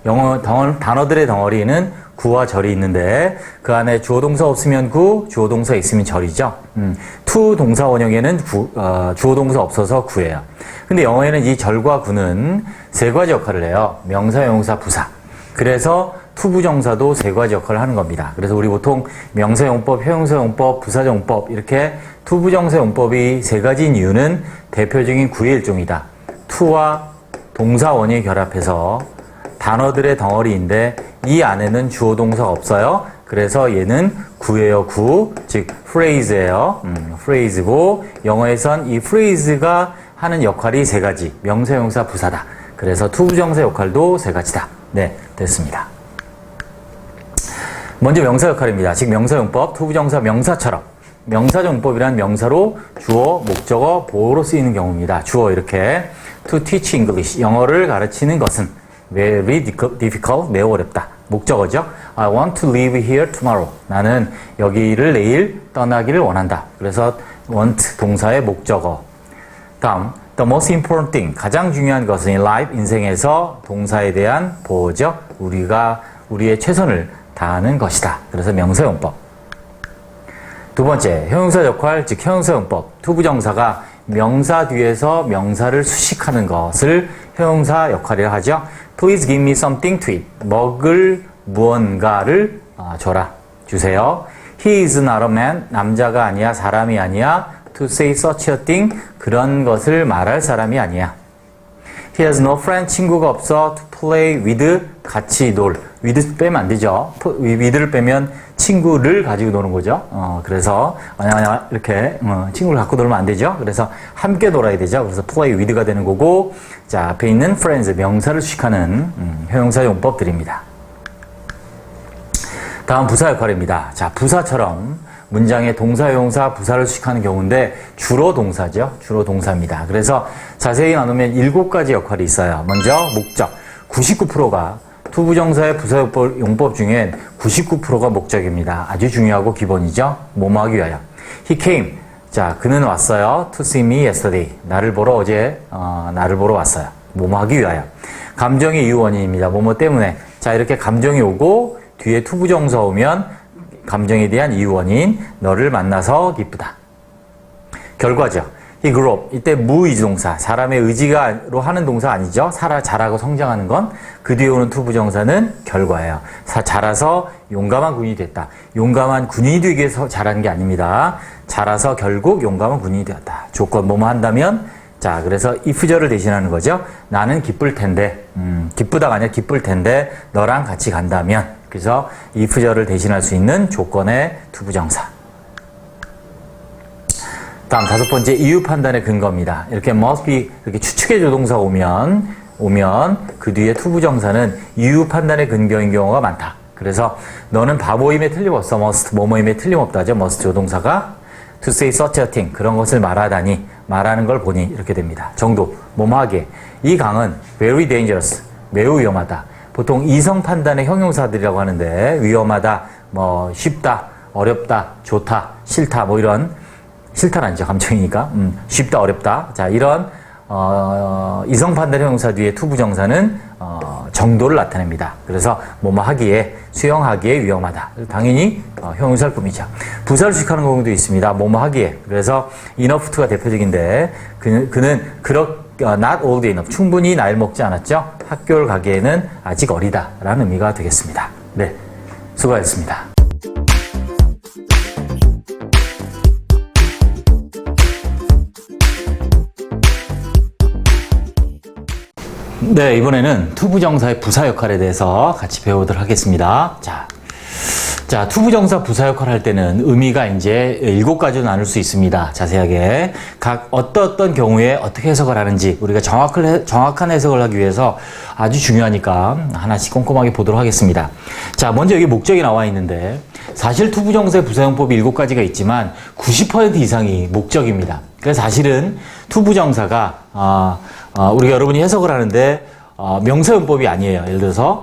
영어 단어들의 덩어리는 구와 절이 있는데 그 안에 주어 동사 없으면 구, 주어 동사 있으면 절이죠. to 동사 원형에는 주어 동사 없어서 구예요. 근데 영어에는 이 절과 구는 3가지 역할을 해요. 명사, 형용사, 부사. 그래서 투부정사도 3가지 역할을 하는 겁니다. 그래서 우리 보통 명사용법, 형용사용법, 부사용법 이렇게 투부정사 용법이 3가지인 이유는 대표적인 구의 일종이다. to와 동사 원이 결합해서 단어들의 덩어리인데 이 안에는 주어 동사가 없어요. 그래서 얘는 구예요. 구, 즉 phrase예요. phrase고 영어에선 이 phrase가 하는 역할이 3가지. 명사, 형용사, 부사다. 그래서 투부정사 역할도 3가지다. 네, 됐습니다. 먼저 명사 역할입니다. 즉 명사용법, 투부정사 명사처럼 명사용법이란 명사로 주어, 목적어, 보어로 쓰이는 경우입니다. 주어 이렇게 to teach English, 영어를 가르치는 것은 very difficult, 매우 어렵다. 목적어죠. I want to live here tomorrow. 나는 여기를 내일 떠나기를 원한다. 그래서 want 동사의 목적어. 다음 the most important thing, 가장 중요한 것은 in life, 인생에서 동사에 대한 보어죠. 우리의 최선을 다하는 것이다. 그래서 명사용법. 두 번째, 형용사 역할, 즉 형용사용법. 투부정사가 명사 뒤에서 명사를 수식하는 것을 형용사 역할이라 하죠. Please give me something to eat. 먹을 무언가를 줘라. 주세요. He is not a man. 남자가 아니야. 사람이 아니야. To say such a thing. 그런 것을 말할 사람이 아니야. He has no friend. 친구가 없어. To play with. 같이 놀. with 빼면 안 되죠. with를 빼면 친구를 가지고 노는 거죠. 그래서 만약 이렇게 친구를 갖고 놀면 안 되죠. 그래서 함께 놀아야 되죠. 그래서 play with가 되는 거고, 자 앞에 있는 friends 명사를 수식하는 형용사 용법들입니다. 다음 부사 역할입니다. 자 부사처럼 문장에 동사, 형용사, 부사를 수식하는 경우인데 주로 동사죠. 주로 동사입니다. 그래서 자세히 나누면 7가지 역할이 있어요. 먼저 목적. 99%가 투부정사의 부사용법 중엔 99%가 목적입니다. 아주 중요하고 기본이죠. 뭐뭐 하기 위하여. He came. 자, 그는 왔어요. To see me yesterday. 나를 보러 왔어요. 뭐뭐 하기 위하여. 감정의 이유 원인입니다. 뭐뭐 때문에. 자, 이렇게 감정이 오고 뒤에 투부정사 오면 감정에 대한 이유 원인. 너를 만나서 기쁘다. 결과죠. He grew up. 이때 무의지동사. 사람의 의지가로 하는 동사 아니죠. 자라고 성장하는 건. 그 뒤에 오는 투부정사는 결과예요. 자라서 용감한 군인이 됐다. 용감한 군인이 되기 위해서 자란 게 아닙니다. 자라서 결국 용감한 군인이 되었다. 조건 뭐뭐 한다면 자, 그래서 if절을 대신하는 거죠. 나는 기쁠 텐데, 기쁘다가 아니라 기쁠 텐데 너랑 같이 간다면. 그래서 if절을 대신할 수 있는 조건의 투부정사. 다음 다섯 번째 이유 판단의 근거입니다. 이렇게 must be 이렇게 추측의 조동사 오면 그 뒤에 투부정사는 이유 판단의 근거인 경우가 많다. 그래서 너는 바보임에 틀림없어. must 뭐뭐임에 틀림없다죠. must 조동사가 to say such a thing 그런 것을 말하다니 말하는 걸 보니 이렇게 됩니다. 정도 뭐뭐하게 이 강은 very dangerous 매우 위험하다. 보통 이성 판단의 형용사들이라고 하는데 위험하다, 뭐 쉽다, 어렵다, 좋다, 싫다 뭐 이런 싫다는 아니죠. 감정이니까. 쉽다, 어렵다. 자, 이런, 이성 판단 형용사 뒤에 투부정사는, 정도를 나타냅니다. 그래서, 뭐뭐 하기에, 수용하기에 위험하다. 당연히, 형용사일 뿐이죠. 부사를 수식하는 경우도 있습니다. 뭐뭐 하기에. 그래서, enough가 대표적인데, 그는, not old enough. 충분히 나이를 먹지 않았죠. 학교를 가기에는 아직 어리다. 라는 의미가 되겠습니다. 네. 수고하셨습니다. 네, 이번에는 투부정사의 부사 역할에 대해서 같이 배우도록 하겠습니다. 자, 투부정사 부사 역할을 할 때는 의미가 이제 7가지로 나눌 수 있습니다. 자세하게. 각 어떤 경우에 어떻게 해석을 하는지 우리가 정확한 해석을 하기 위해서 아주 중요하니까 하나씩 꼼꼼하게 보도록 하겠습니다. 자, 먼저 여기 목적이 나와 있는데 사실 투부정사의 부사용법이 7가지가 있지만 90% 이상이 목적입니다. 그래서 사실은 투부정사가 우리가 여러분이 해석을 하는데 명사용법이 아니에요. 예를 들어서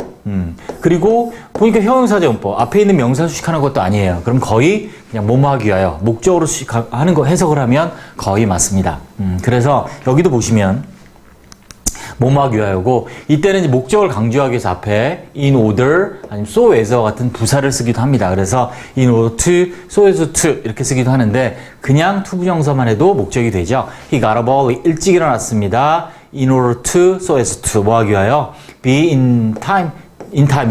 그리고 보니까 형용사제용법 앞에 있는 명사 수식하는 것도 아니에요. 그럼 거의 그냥 뭐뭐 하기 위하여 목적으로 수식하는 거 해석을 하면 거의 맞습니다. 그래서 여기도 보시면 뭐뭐 하기 위하여고 이때는 이제 목적을 강조하기 위해서 앞에 in order 아니면 so as와 같은 부사를 쓰기도 합니다. 그래서 in order to, so as to 이렇게 쓰기도 하는데 그냥 투부정사만 해도 목적이 되죠. He got up early 일찍 일어났습니다. in order to, so as to 뭐 하기 위하여 be in time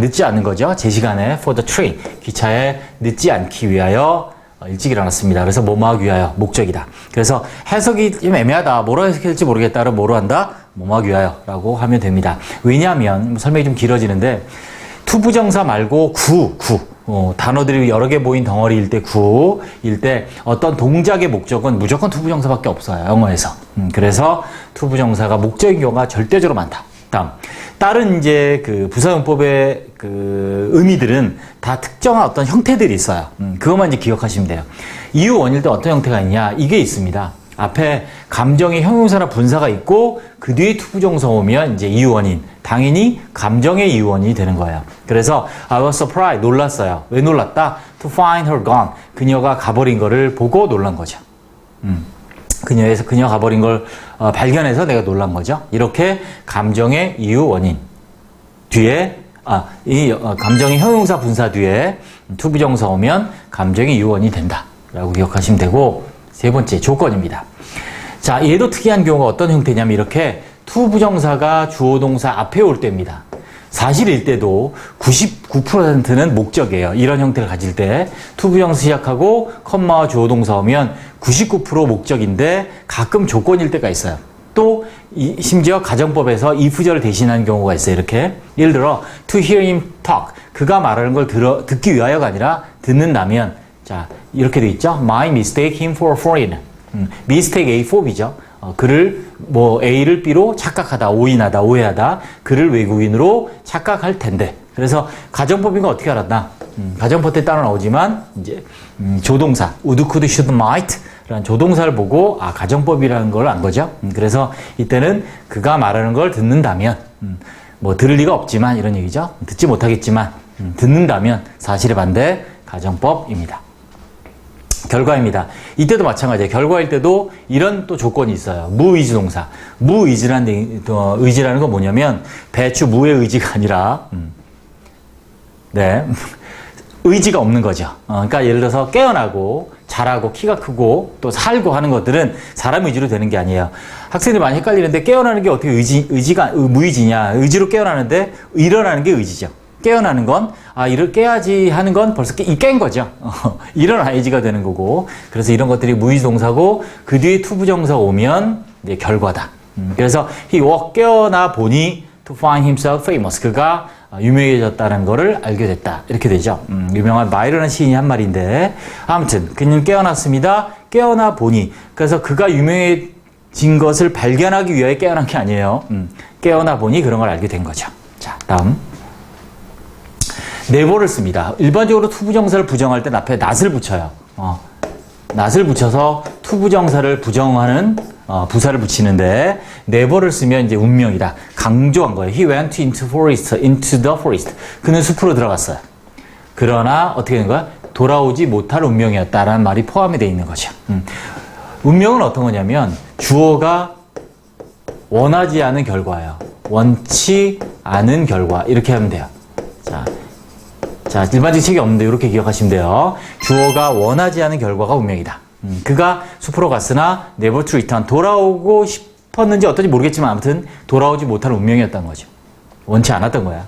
늦지 않는 거죠. 제 시간에 for the train 기차에 늦지 않기 위하여 일찍 일어났습니다. 그래서 뭐뭐 하기 위하여 목적이다. 그래서 해석이 좀 애매하다. 뭐로 해석해야 될지 모르겠다. 그럼 뭐로 한다? 뭐뭐 하기 위하여 라고 하면 됩니다. 왜냐하면 설명이 좀 길어지는데 투부정사 말고 단어들이 여러 개 모인 덩어리일 때 구일 때 어떤 동작의 목적은 무조건 투부정사밖에 없어요. 영어에서. 그래서 투부정사가 목적인 경우가 절대적으로 많다. 다른 이제 그 부사용법의 그 의미들은 다 특정한 어떤 형태들이 있어요. 그것만 이제 기억하시면 돼요. 이유 원일 때 어떤 형태가 있냐? 이게 있습니다. 앞에 감정의 형용사나 분사가 있고 그 뒤에 투부정사 오면 이제 이유 원인. 당연히 감정의 이유 원인이 되는 거예요. 그래서 I was surprised. 놀랐어요. 왜 놀랐다? To find her gone. 그녀가 가버린 거를 보고 놀란 거죠. 그녀 가버린 걸 발견해서 내가 놀란 거죠. 이렇게 감정의 이유 원인 뒤에 감정의 형용사 분사 뒤에 투부정사 오면 감정의 이유 원인이 된다라고 기억하시면 되고 세 번째 조건입니다. 자, 얘도 특이한 경우가 어떤 형태냐면 이렇게 투부정사가 주어 동사 앞에 올 때입니다. 사실일 때도 99%는 목적이에요. 이런 형태를 가질 때 투부정사 시작하고 컴마와 주어 동사 오면 99% 목적인데 가끔 조건일 때가 있어요. 또 심지어 가정법에서 if절을 대신하는 경우가 있어요. 이렇게 예를 들어 to hear him talk 그가 말하는 걸 듣기 위하여가 아니라 듣는다면 자 이렇게 돼 있죠. My mistake him for a foreigner. mistake A for B죠. 그를 A를 B로 착각하다, 오인하다, 오해하다. 그를 외국인으로 착각할 텐데. 그래서 가정법인 거 어떻게 알았나? 가정법 때 따로 나오지만 이제 조동사 would, could, should, might 라는 조동사를 보고 가정법이라는 걸 안 거죠. 그래서 이때는 그가 말하는 걸 듣는다면 뭐 들을 리가 없지만 이런 얘기죠. 듣지 못하겠지만 듣는다면 사실의 반대 가정법입니다. 결과입니다. 이때도 마찬가지예요. 결과일 때도 이런 또 조건이 있어요. 무의지 동사. 무의지라는 건 뭐냐면 배추 무의 의지가 아니라 네. 의지가 없는 거죠. 그러니까 예를 들어서 깨어나고 잘하고 키가 크고 또 살고 하는 것들은 사람 의지로 되는 게 아니에요. 학생들이 많이 헷갈리는데 깨어나는 게 어떻게 의지가 무의지냐. 의지로 깨어나는데 일어나는 게 의지죠. 깨어나는 건 이를 깨야지 하는 건 벌써 깬 거죠. 일어나야지가 되는 거고. 그래서 이런 것들이 무의지 동사고 그 뒤에 투부정사 오면 이제 결과다. 그래서 he woke 깨어나 보니 to find himself famous. 그가 유명해졌다는 것을 알게 됐다. 이렇게 되죠. 유명한 마이런한 시인이 한 말인데 아무튼 그는 깨어났습니다. 깨어나 보니 그래서 그가 유명해진 것을 발견하기 위해 깨어난 게 아니에요. 깨어나 보니 그런 걸 알게 된 거죠. 자, 다음 never를 씁니다. 일반적으로 투부정사를 부정할 때 앞에 not을 붙여요. not을 붙여서 투부정사를 부정하는 부사를 붙이는데 never를 쓰면 이제 운명이다. 강조한 거예요. He went into the forest. 그는 숲으로 들어갔어요. 그러나 어떻게 된 거야? 돌아오지 못할 운명이었다라는 말이 포함이 되어 있는 거죠. 운명은 어떤 거냐면 주어가 원하지 않은 결과예요. 원치 않은 결과 이렇게 하면 돼요. 자, 일반적인 책이 없는데 이렇게 기억하시면 돼요. 주어가 원하지 않은 결과가 운명이다. 그가 숲으로 갔으나 never to return. 돌아오고 싶었는지 어떤지 모르겠지만 아무튼 돌아오지 못할 운명이었던 거죠. 원치 않았던 거야.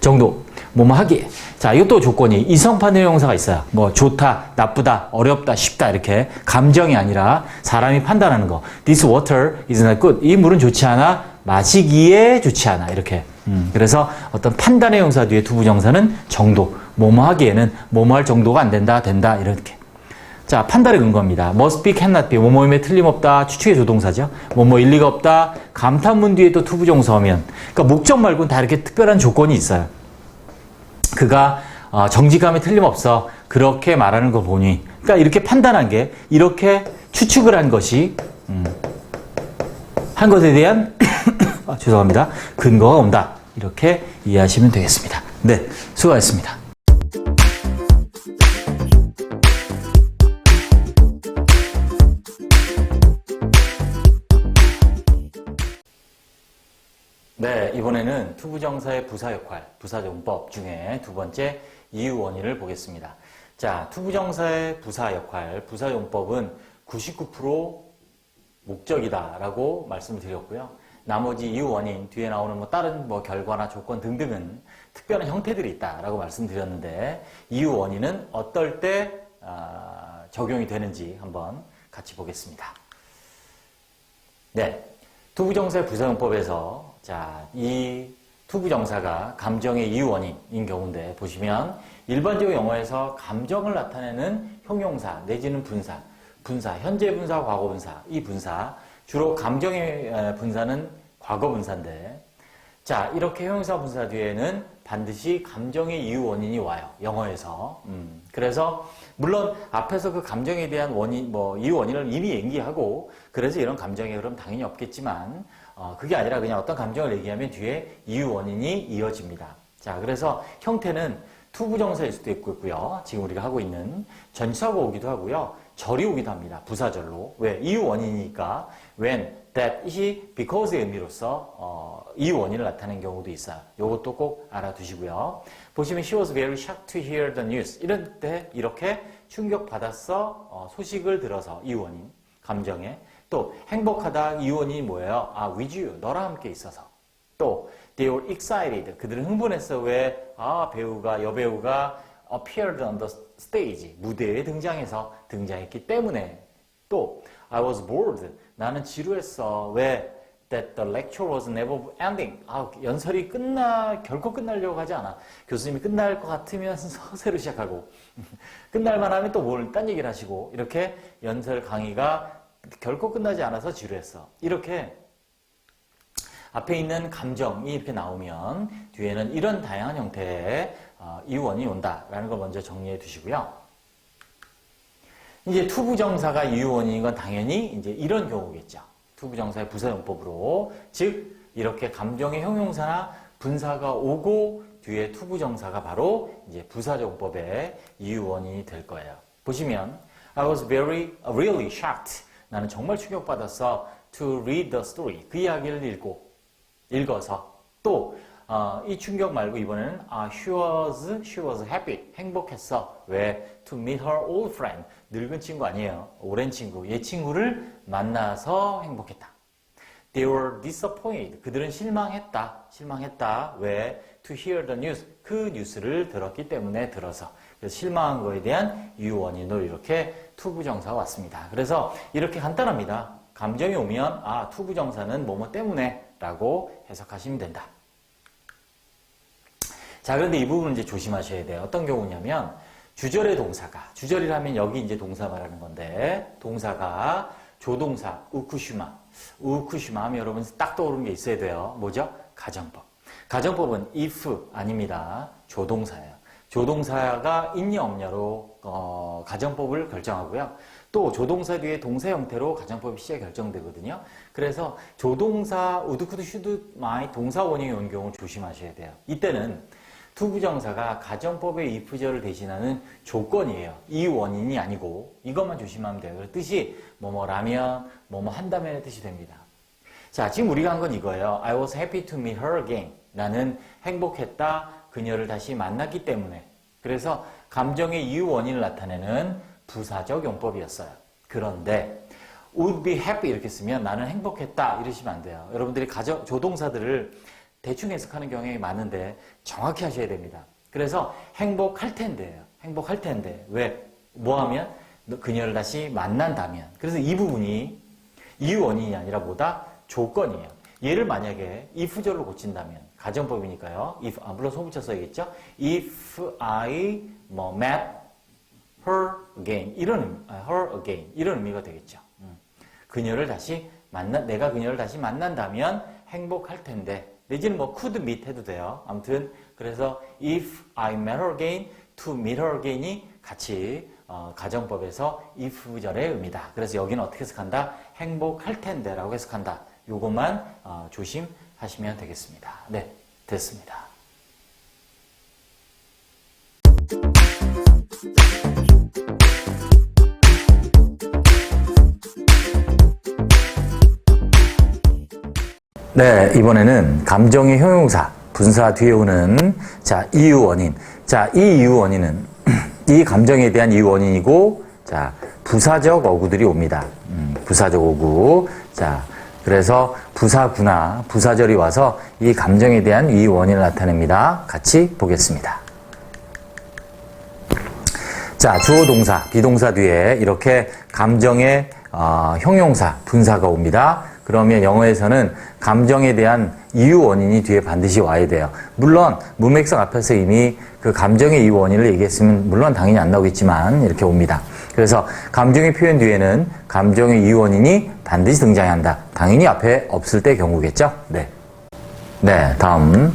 정도. 뭐뭐 하기. 자, 이것도 조건이 이성판 대명사가 있어요. 뭐 좋다, 나쁘다, 어렵다, 쉽다 이렇게 감정이 아니라 사람이 판단하는 거. This water is not good. 이 물은 좋지 않아. 마시기에 좋지 않아. 이렇게. 그래서 어떤 판단의 용사 뒤에 투부정사는 정도. 뭐뭐 하기에는 뭐뭐 할 정도가 안 된다, 된다 이렇게. 자, 판단의 근거입니다. must be, cannot be. 뭐뭐임에 틀림없다. 추측의 조동사죠. 뭐뭐 일리가 없다. 감탄문 뒤에 또 투부정사 오면. 그러니까 목적 말고는 다 이렇게 특별한 조건이 있어요. 그가 정직함에 틀림없어. 그렇게 말하는 거 보니. 그러니까 이렇게 판단한 게 이렇게 추측을 한 것이 한 것에 대한 죄송합니다. 근거가 온다. 이렇게 이해하시면 되겠습니다. 네, 수고하셨습니다. 네, 이번에는 투부정사의 부사 역할, 부사용법 중에 두 번째 이유 원인을 보겠습니다. 자, 투부정사의 부사 역할, 부사용법은 99% 목적이다라고 말씀을 드렸고요. 나머지 이유 원인, 뒤에 나오는 다른 결과나 조건 등등은 특별한 형태들이 있다라고 말씀드렸는데 이유 원인은 어떨 때 적용이 되는지 한번 같이 보겠습니다. 네, 투부정사의 부사용법에서 자, 이 투부정사가 감정의 이유 원인인 경우인데 보시면 일반적으로 영어에서 감정을 나타내는 형용사 내지는 분사, 현재 분사, 과거 분사, 이 분사 주로 감정의 분사는 과거 분사인데 자, 이렇게 형용사 분사 뒤에는 반드시 감정의 이유 원인이 와요. 영어에서. 그래서 물론 앞에서 그 감정에 대한 원인, 이유 원인을 이미 얘기하고 그래서 이런 감정의 흐름 당연히 없겠지만 그게 아니라 그냥 어떤 감정을 얘기하면 뒤에 이유 원인이 이어집니다. 자, 그래서 형태는 투부정사일 수도 있고요. 지금 우리가 하고 있는 전치사가 오기도 하고요. 절이 오기도 합니다. 부사절로. 왜? 이유 원인이니까 when, that, he, because의 의미로서 이유 원인을 나타내는 경우도 있어요. 이것도 꼭 알아두시고요. 보시면 she was very shocked to hear the news. 이럴 때 이렇게 충격받았어. 소식을 들어서 이유 원인, 감정에. 또 행복하다 이유 원인이 뭐예요? with you, 너랑 함께 있어서. 또 they were excited. 그들은 흥분했어. 왜? 여배우가 appeared on the stage. 무대에 등장했기 때문에. 또 I was bored. 나는 지루했어. 왜? That the lecture was never ending. 연설이 결코 끝나려고 하지 않아. 교수님이 끝날 것 같으면서 새로 시작하고 끝날만 하면 또 딴 얘기를 하시고 이렇게 연설 강의가 결코 끝나지 않아서 지루했어. 이렇게 앞에 있는 감정이 이렇게 나오면 뒤에는 이런 다양한 형태의 이유 원인이 온다라는 걸 먼저 정리해 두시고요. 이제 투부정사가 이유 원인인 건 당연히 이제 이런 경우겠죠. 투부정사의 부사용법으로 즉 이렇게 감정의 형용사나 분사가 오고 뒤에 투부정사가 바로 이제 부사정법의 이유 원인이 될 거예요. 보시면 I was really shocked. 나는 정말 충격받았어. To read the story. 그 이야기를 읽어서 또 이 충격 말고 이번에는 she was happy. 행복했어. 왜? To meet her old friend. 늙은 친구 아니에요. 오랜 친구. 얘 친구를 만나서 행복했다. They were disappointed. 그들은 실망했다. 왜? To hear the news. 그 뉴스를 들었기 때문에 들어서. 그래서 실망한 거에 대한 이유 원인으로 이렇게 투부정사가 왔습니다. 그래서 이렇게 간단합니다. 감정이 오면 투부정사는 뭐뭐 때문에 라고 해석하시면 된다. 자, 그런데 이 부분은 이제 조심하셔야 돼요. 어떤 경우냐면 주절의 동사가, 주절이라면 여기 이제 동사 말하는 건데 동사가 조동사 우쿠슈마 하면 여러분 딱 떠오르는 게 있어야 돼요. 뭐죠? 가정법. 가정법은 if 아닙니다. 조동사예요. 조동사가 있냐 없냐로 가정법을 결정하고요. 또 조동사 뒤에 동사 형태로 가정법이 시작 결정되거든요. 그래서 조동사 would, could, should, might 동사 원형이 온 경우 조심하셔야 돼요. 이때는 투부정사가 가정법의 if절을 대신하는 조건이에요. 이 원인이 아니고 이것만 조심하면 돼요. 그 뜻이 뭐뭐라면 뭐뭐 한다면의 뜻이 됩니다. 자, 지금 우리가 한 건 이거예요. I was happy to meet her again. 나는 행복했다. 그녀를 다시 만났기 때문에. 그래서 감정의 이유 원인을 나타내는 부사적 용법이었어요. 그런데 would be happy 이렇게 쓰면 나는 행복했다 이러시면 안 돼요. 여러분들이 조동사들을 대충 해석하는 경향이 많은데 정확히 하셔야 됩니다. 그래서 행복할 텐데예요. 행복할 텐데. 왜? 뭐 하면? 그녀를 다시 만난다면. 그래서 이 부분이 이유 원인이 아니라 뭐다? 조건이에요. 얘를 만약에 if절로 고친다면 가정법이니까요. 물론 소붙여 써야겠죠. If I met her again 이런 의미가 되겠죠. 그녀를 다시 내가 그녀를 다시 만난다면 행복할 텐데. 내지는 뭐 could meet 해도 돼요. 아무튼 그래서 if I met her again, to meet her again이 같이 가정법에서 if절의 의미다. 그래서 여기는 어떻게 해석한다? 행복할 텐데 라고 해석한다. 요것만 조심하시면 되겠습니다. 네, 됐습니다. 네, 이번에는 감정의 형용사, 분사 뒤에 오는 이유 원인. 이 이유 원인은 이 감정에 대한 이유 원인이고 부사적 어구들이 옵니다. 부사적 어구. 그래서 부사구나, 부사절이 와서 이 감정에 대한 이유 원인을 나타냅니다. 같이 보겠습니다. 주어 동사, 비동사 뒤에 이렇게 감정의 형용사, 분사가 옵니다. 그러면 영어에서는 감정에 대한 이유 원인이 뒤에 반드시 와야 돼요. 물론 문맥성 앞에서 이미 그 감정의 이유 원인을 얘기했으면 물론 당연히 안 나오겠지만 이렇게 옵니다. 그래서 감정의 표현 뒤에는 감정의 이유 원인이 반드시 등장해야 한다. 당연히 앞에 없을 때 경우겠죠? 네, 다음.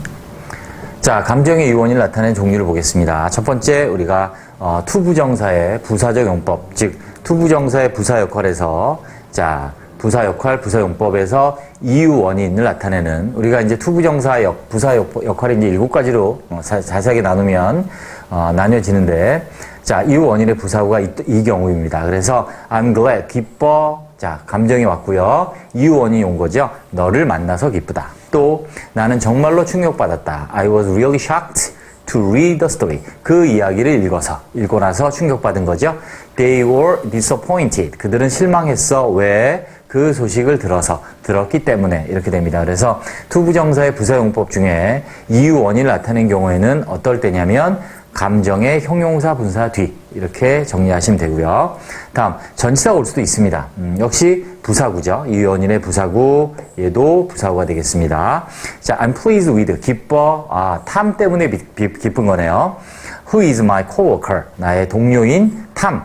감정의 이유 원인을 나타내는 종류를 보겠습니다. 첫 번째 우리가 투부정사의 부사적 용법, 즉 투부정사의 부사 역할에서 부사 역할, 부사 용법에서 이유 원인을 나타내는 우리가 이제 투부정사 부사 역할이 이제 7가지로 자세하게 나누면 나뉘어지는데 이유 원인의 부사구가 이 경우입니다. 그래서 I'm glad, 기뻐. 감정이 왔고요. 이유 원인이 온 거죠. 너를 만나서 기쁘다. 또 나는 정말로 충격받았다. I was really shocked to read the story. 그 이야기를 읽고 나서 충격받은 거죠. They were disappointed. 그들은 실망했어. 왜? 그 소식을 들었기 때문에 이렇게 됩니다. 그래서 투부정사의 부사용법 중에 이유 원인을 나타낸 경우에는 어떨 때냐면 감정의 형용사 분사 뒤 이렇게 정리하시면 되고요. 다음 전치사가 올 수도 있습니다. 역시 부사구죠. 이유 원인의 부사구, 얘도 부사구가 되겠습니다. I'm pleased with, 기뻐. 탐 때문에 기쁜 거네요. Who is my coworker? 나의 동료인 탐.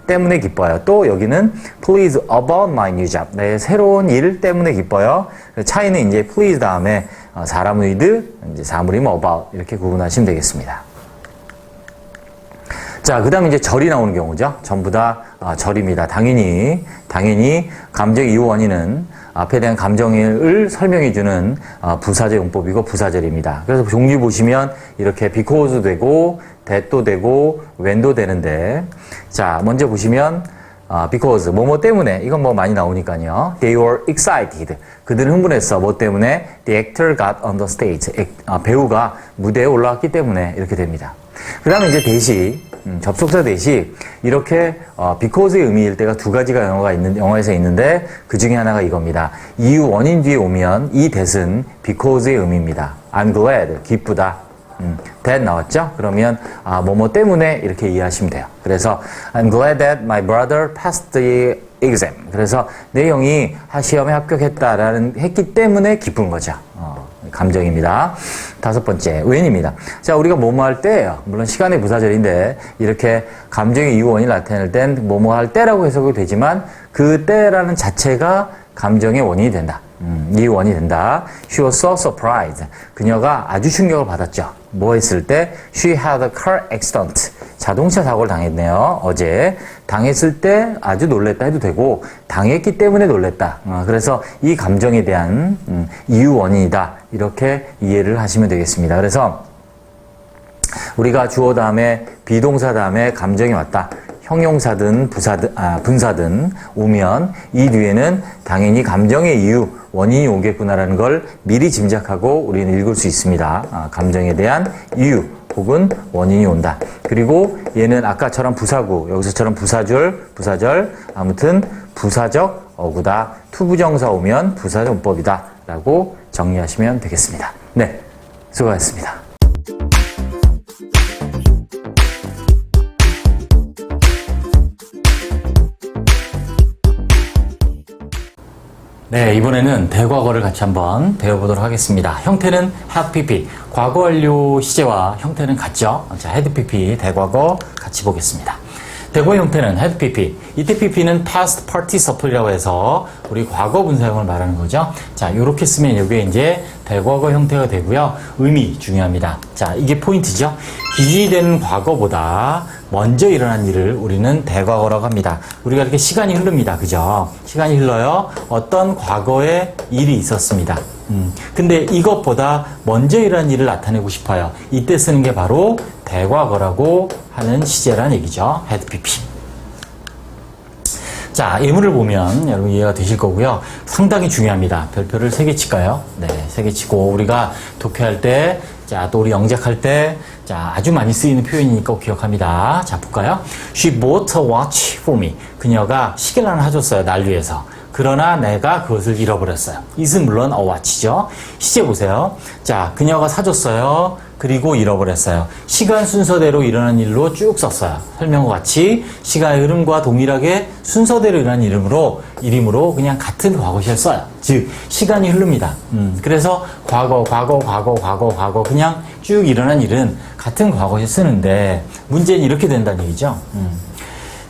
때문에 기뻐요. 또 여기는 please about my new job. 내 새로운 일 때문에 기뻐요. 차이는 이제 please 다음에 사람 with, 이제 사물이면 about 이렇게 구분하시면 되겠습니다. 그 다음에 이제 절이 나오는 경우죠. 전부 다 절입니다. 당연히 감정 이유 원인은 앞에 대한 감정을 설명해주는 부사절 용법이고 부사절입니다. 그래서 종류 보시면 이렇게 because 되고 that도 되고 when도 되는데 자 먼저 보시면 because 뭐뭐 때문에 이건 뭐 많이 나오니까요. They were excited. 그들은 흥분했어. 뭐 때문에? The actor got on the stage. 배우가 무대에 올라왔기 때문에 이렇게 됩니다. 그 다음에 이제 대시 접속사 대시 이렇게 because의 의미일 때가 두 가지가 영어에서 있는데 그 중에 하나가 이겁니다. 이유 원인 뒤에 오면 이 that은 because의 의미입니다. I'm glad 기쁘다. that 나왔죠? 그러면 뭐뭐 때문에 이렇게 이해하시면 돼요. 그래서 I'm glad that my brother passed the exam. 그래서 내 형이 시험에 했기 때문에 기쁜 거죠. 감정입니다. 다섯 번째, when입니다. 자, 우리가 뭐뭐 할 때, 물론 시간의 부사절인데, 이렇게 감정의 이유 원인을 나타낼 땐 뭐뭐 할 때라고 해석이 되지만, 그 때라는 자체가 감정의 원인이 된다. 이유 원인이 된다. She was so surprised. 그녀가 아주 충격을 받았죠. 뭐 했을 때? She had a car accident. 자동차 사고를 당했네요. 어제. 당했을 때 아주 놀랬다 해도 되고, 당했기 때문에 놀랬다. 그래서 이 감정에 대한 이유 원인이다. 이렇게 이해를 하시면 되겠습니다. 그래서 우리가 주어 다음에 비동사 다음에 감정이 왔다. 형용사든 분사든 오면 이 뒤에는 당연히 감정의 이유, 원인이 오겠구나라는 걸 미리 짐작하고 우리는 읽을 수 있습니다. 감정에 대한 이유 혹은 원인이 온다. 그리고 얘는 아까처럼 부사구, 여기서처럼 부사절, 아무튼 부사적 어구다. 투부정사 오면 부사정법이다. 라고 정리하시면 되겠습니다. 네, 수고하셨습니다. 네, 이번에는 대과거를 같이 한번 배워보도록 하겠습니다. 형태는 have pp, 과거 완료 시제와 형태는 같죠? 자, had pp, 대과거 같이 보겠습니다. 대과거 형태는 had pp, 이때 pp는 past participle이라고 해서 우리 과거 분사형을 말하는 거죠. 자, 이렇게 쓰면 이게 이제 대과거 형태가 되고요. 의미 중요합니다. 자, 이게 포인트죠. 기준이 되는 과거보다 먼저 일어난 일을 우리는 대과거라고 합니다. 우리가 이렇게 시간이 흐릅니다. 그죠? 시간이 흘러요. 어떤 과거에 일이 있었습니다. 근데 이것보다 먼저 일어난 일을 나타내고 싶어요. 이때 쓰는 게 바로 대과거라고 하는 시제란 얘기죠. had pp. 자, 예문을 보면 여러분 이해가 되실 거고요. 상당히 중요합니다. 별표를 3개 칠까요? 네, 3개 치고 우리가 독해할 때, 자, 또 우리 영작할 때, 자, 아주 많이 쓰이는 표현이니까 꼭 기억합니다. 자, 볼까요? She bought a watch for me. 그녀가 시계를 하나 사줬어요. 날 위해서. 그러나 내가 그것을 잃어버렸어요. it은 물론 a watch죠. 시제 보세요. 자, 그녀가 사줬어요. 그리고 잃어버렸어요. 시간 순서대로 일어난 일로 쭉 썼어요. 설명과 같이 시간의 흐름과 동일하게 순서대로 일어난 이름으로 그냥 같은 과거시를 써요. 즉 시간이 흐릅니다. 그래서 과거 그냥 쭉 일어난 일은 같은 과거시 쓰는데 문제는 이렇게 된다는 얘기죠.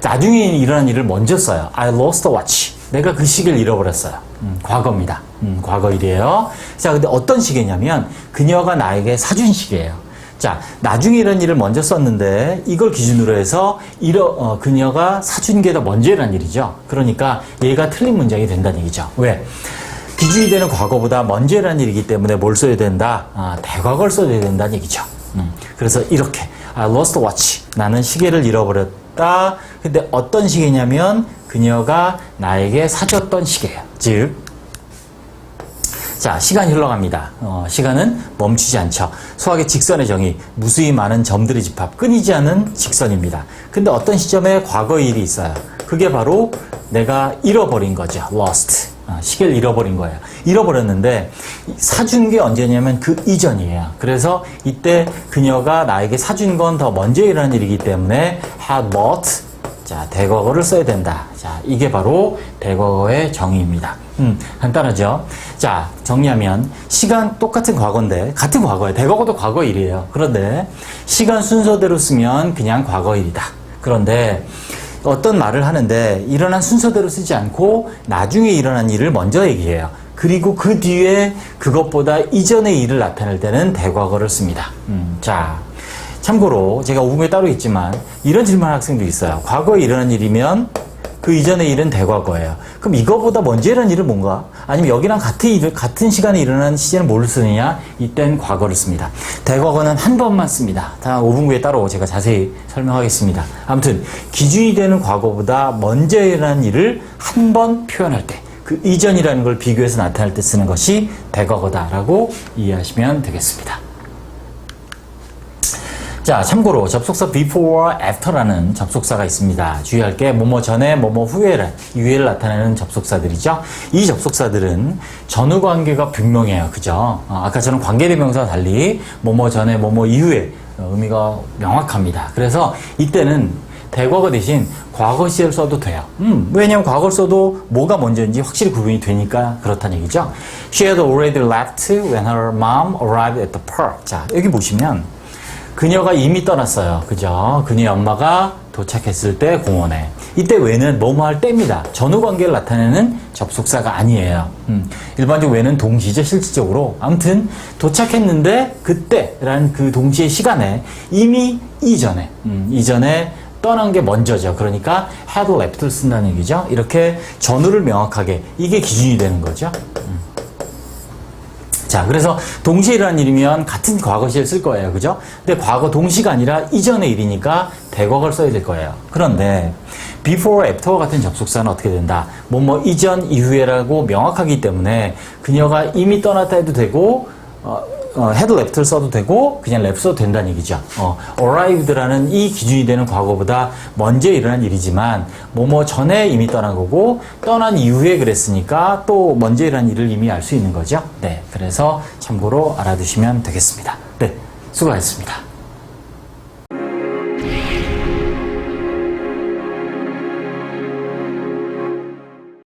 나중에 일어난 일을 먼저 써요. I lost a watch. 내가 그 시계를 잃어버렸어요. 과거입니다. 과거 일이에요. 자, 근데 어떤 시계냐면 그녀가 나에게 사준 시계예요. 자, 나중에 이런 일을 먼저 썼는데 이걸 기준으로 해서 그녀가 사준 게 더 먼저 일어난 일이죠. 그러니까 얘가 틀린 문장이 된다는 얘기죠. 왜? 기준이 되는 과거보다 먼저 일어난 일이기 때문에 뭘 써야 된다? 대과거를 써야 된다는 얘기죠. 그래서 이렇게 I lost a watch. 나는 시계를 잃어버렸다. 근데 어떤 시계냐면 그녀가 나에게 사줬던 시계예요. 즉, 자, 시간이 흘러갑니다. 시간은 멈추지 않죠. 수학의 직선의 정의, 무수히 많은 점들의 집합, 끊이지 않은 직선입니다. 근데 어떤 시점에 과거의 일이 있어요. 그게 바로 내가 잃어버린 거죠. lost. 시계를 잃어버린 거예요. 잃어버렸는데 사준 게 언제냐면 그 이전이에요. 그래서 이때 그녀가 나에게 사준 건 더 먼저 일어난 일이기 때문에 had bought. 자, 대과거를 써야 된다. 자, 이게 바로 대과거의 정의입니다. 간단하죠? 자, 정리하면 시간 똑같은 과거인데 같은 과거예요. 대과거도 과거 일이에요. 그런데 시간 순서대로 쓰면 그냥 과거 일이다. 그런데 어떤 말을 하는데 일어난 순서대로 쓰지 않고 나중에 일어난 일을 먼저 얘기해요. 그리고 그 뒤에 그것보다 이전의 일을 나타낼 때는 대과거를 씁니다. 자, 참고로 제가 오분에 따로 있지만 이런 질문하는 학생도 있어요. 과거에 일어난 일이면 그 이전의 일은 대과거예요. 그럼 이거보다 먼저 일어난 일은 뭔가? 아니면 여기랑 같은 시간에 일어난 시제는 뭘 쓰느냐? 이땐 과거를 씁니다. 대과거는 한 번만 씁니다. 다 5분 후에 따로 제가 자세히 설명하겠습니다. 아무튼 기준이 되는 과거보다 먼저 일어난 일을 한 번 표현할 때 그 이전이라는 걸 비교해서 나타낼 때 쓰는 것이 대과거다라고 이해하시면 되겠습니다. 자, 참고로 접속사 before, after라는 접속사가 있습니다. 주의할 게 뭐뭐 전에, 뭐뭐 이후에를 나타내는 접속사들이죠. 이 접속사들은 전후 관계가 분명해요. 그죠? 아까처럼 관계대명사와 달리 뭐뭐 전에, 뭐뭐 이후에 의미가 명확합니다. 그래서 이때는 대과거 대신 과거 시제를 써도 돼요. 왜냐면 과거를 써도 뭐가 먼저인지 확실히 구분이 되니까 그렇다는 얘기죠. She had already left when her mom arrived at the park. 자, 여기 보시면 그녀가 이미 떠났어요. 그죠? 그녀의 엄마가 도착했을 때 공원에. 이때 왜는 뭐뭐 할 때입니다. 전후 관계를 나타내는 접속사가 아니에요. 일반적으로 왜는 동시죠, 실질적으로. 아무튼 도착했는데 그때라는 그 동시의 시간에 이미 이전에 떠난 게 먼저죠. 그러니까 had left를 쓴다는 얘기죠. 이렇게 전후를 명확하게 이게 기준이 되는 거죠. 자, 그래서 동시에 일어난 일이면 같은 과거 시를 쓸 거예요. 그죠? 근데 과거 동시가 아니라 이전의 일이니까 대과거를 써야 될 거예요. 그런데 before, after 같은 접속사는 어떻게 된다? 뭐뭐 이전, 이후에라고 명확하기 때문에 그녀가 이미 떠났다 해도 되고 had left를 써도 되고 그냥 left 써도 된다는 얘기죠. arrived라는 이 기준이 되는 과거보다 먼저 일어난 일이지만 뭐뭐 전에 이미 떠난 거고 떠난 이후에 그랬으니까 또 먼저 일어난 일을 이미 알 수 있는 거죠. 네, 그래서 참고로 알아두시면 되겠습니다. 네, 수고하셨습니다.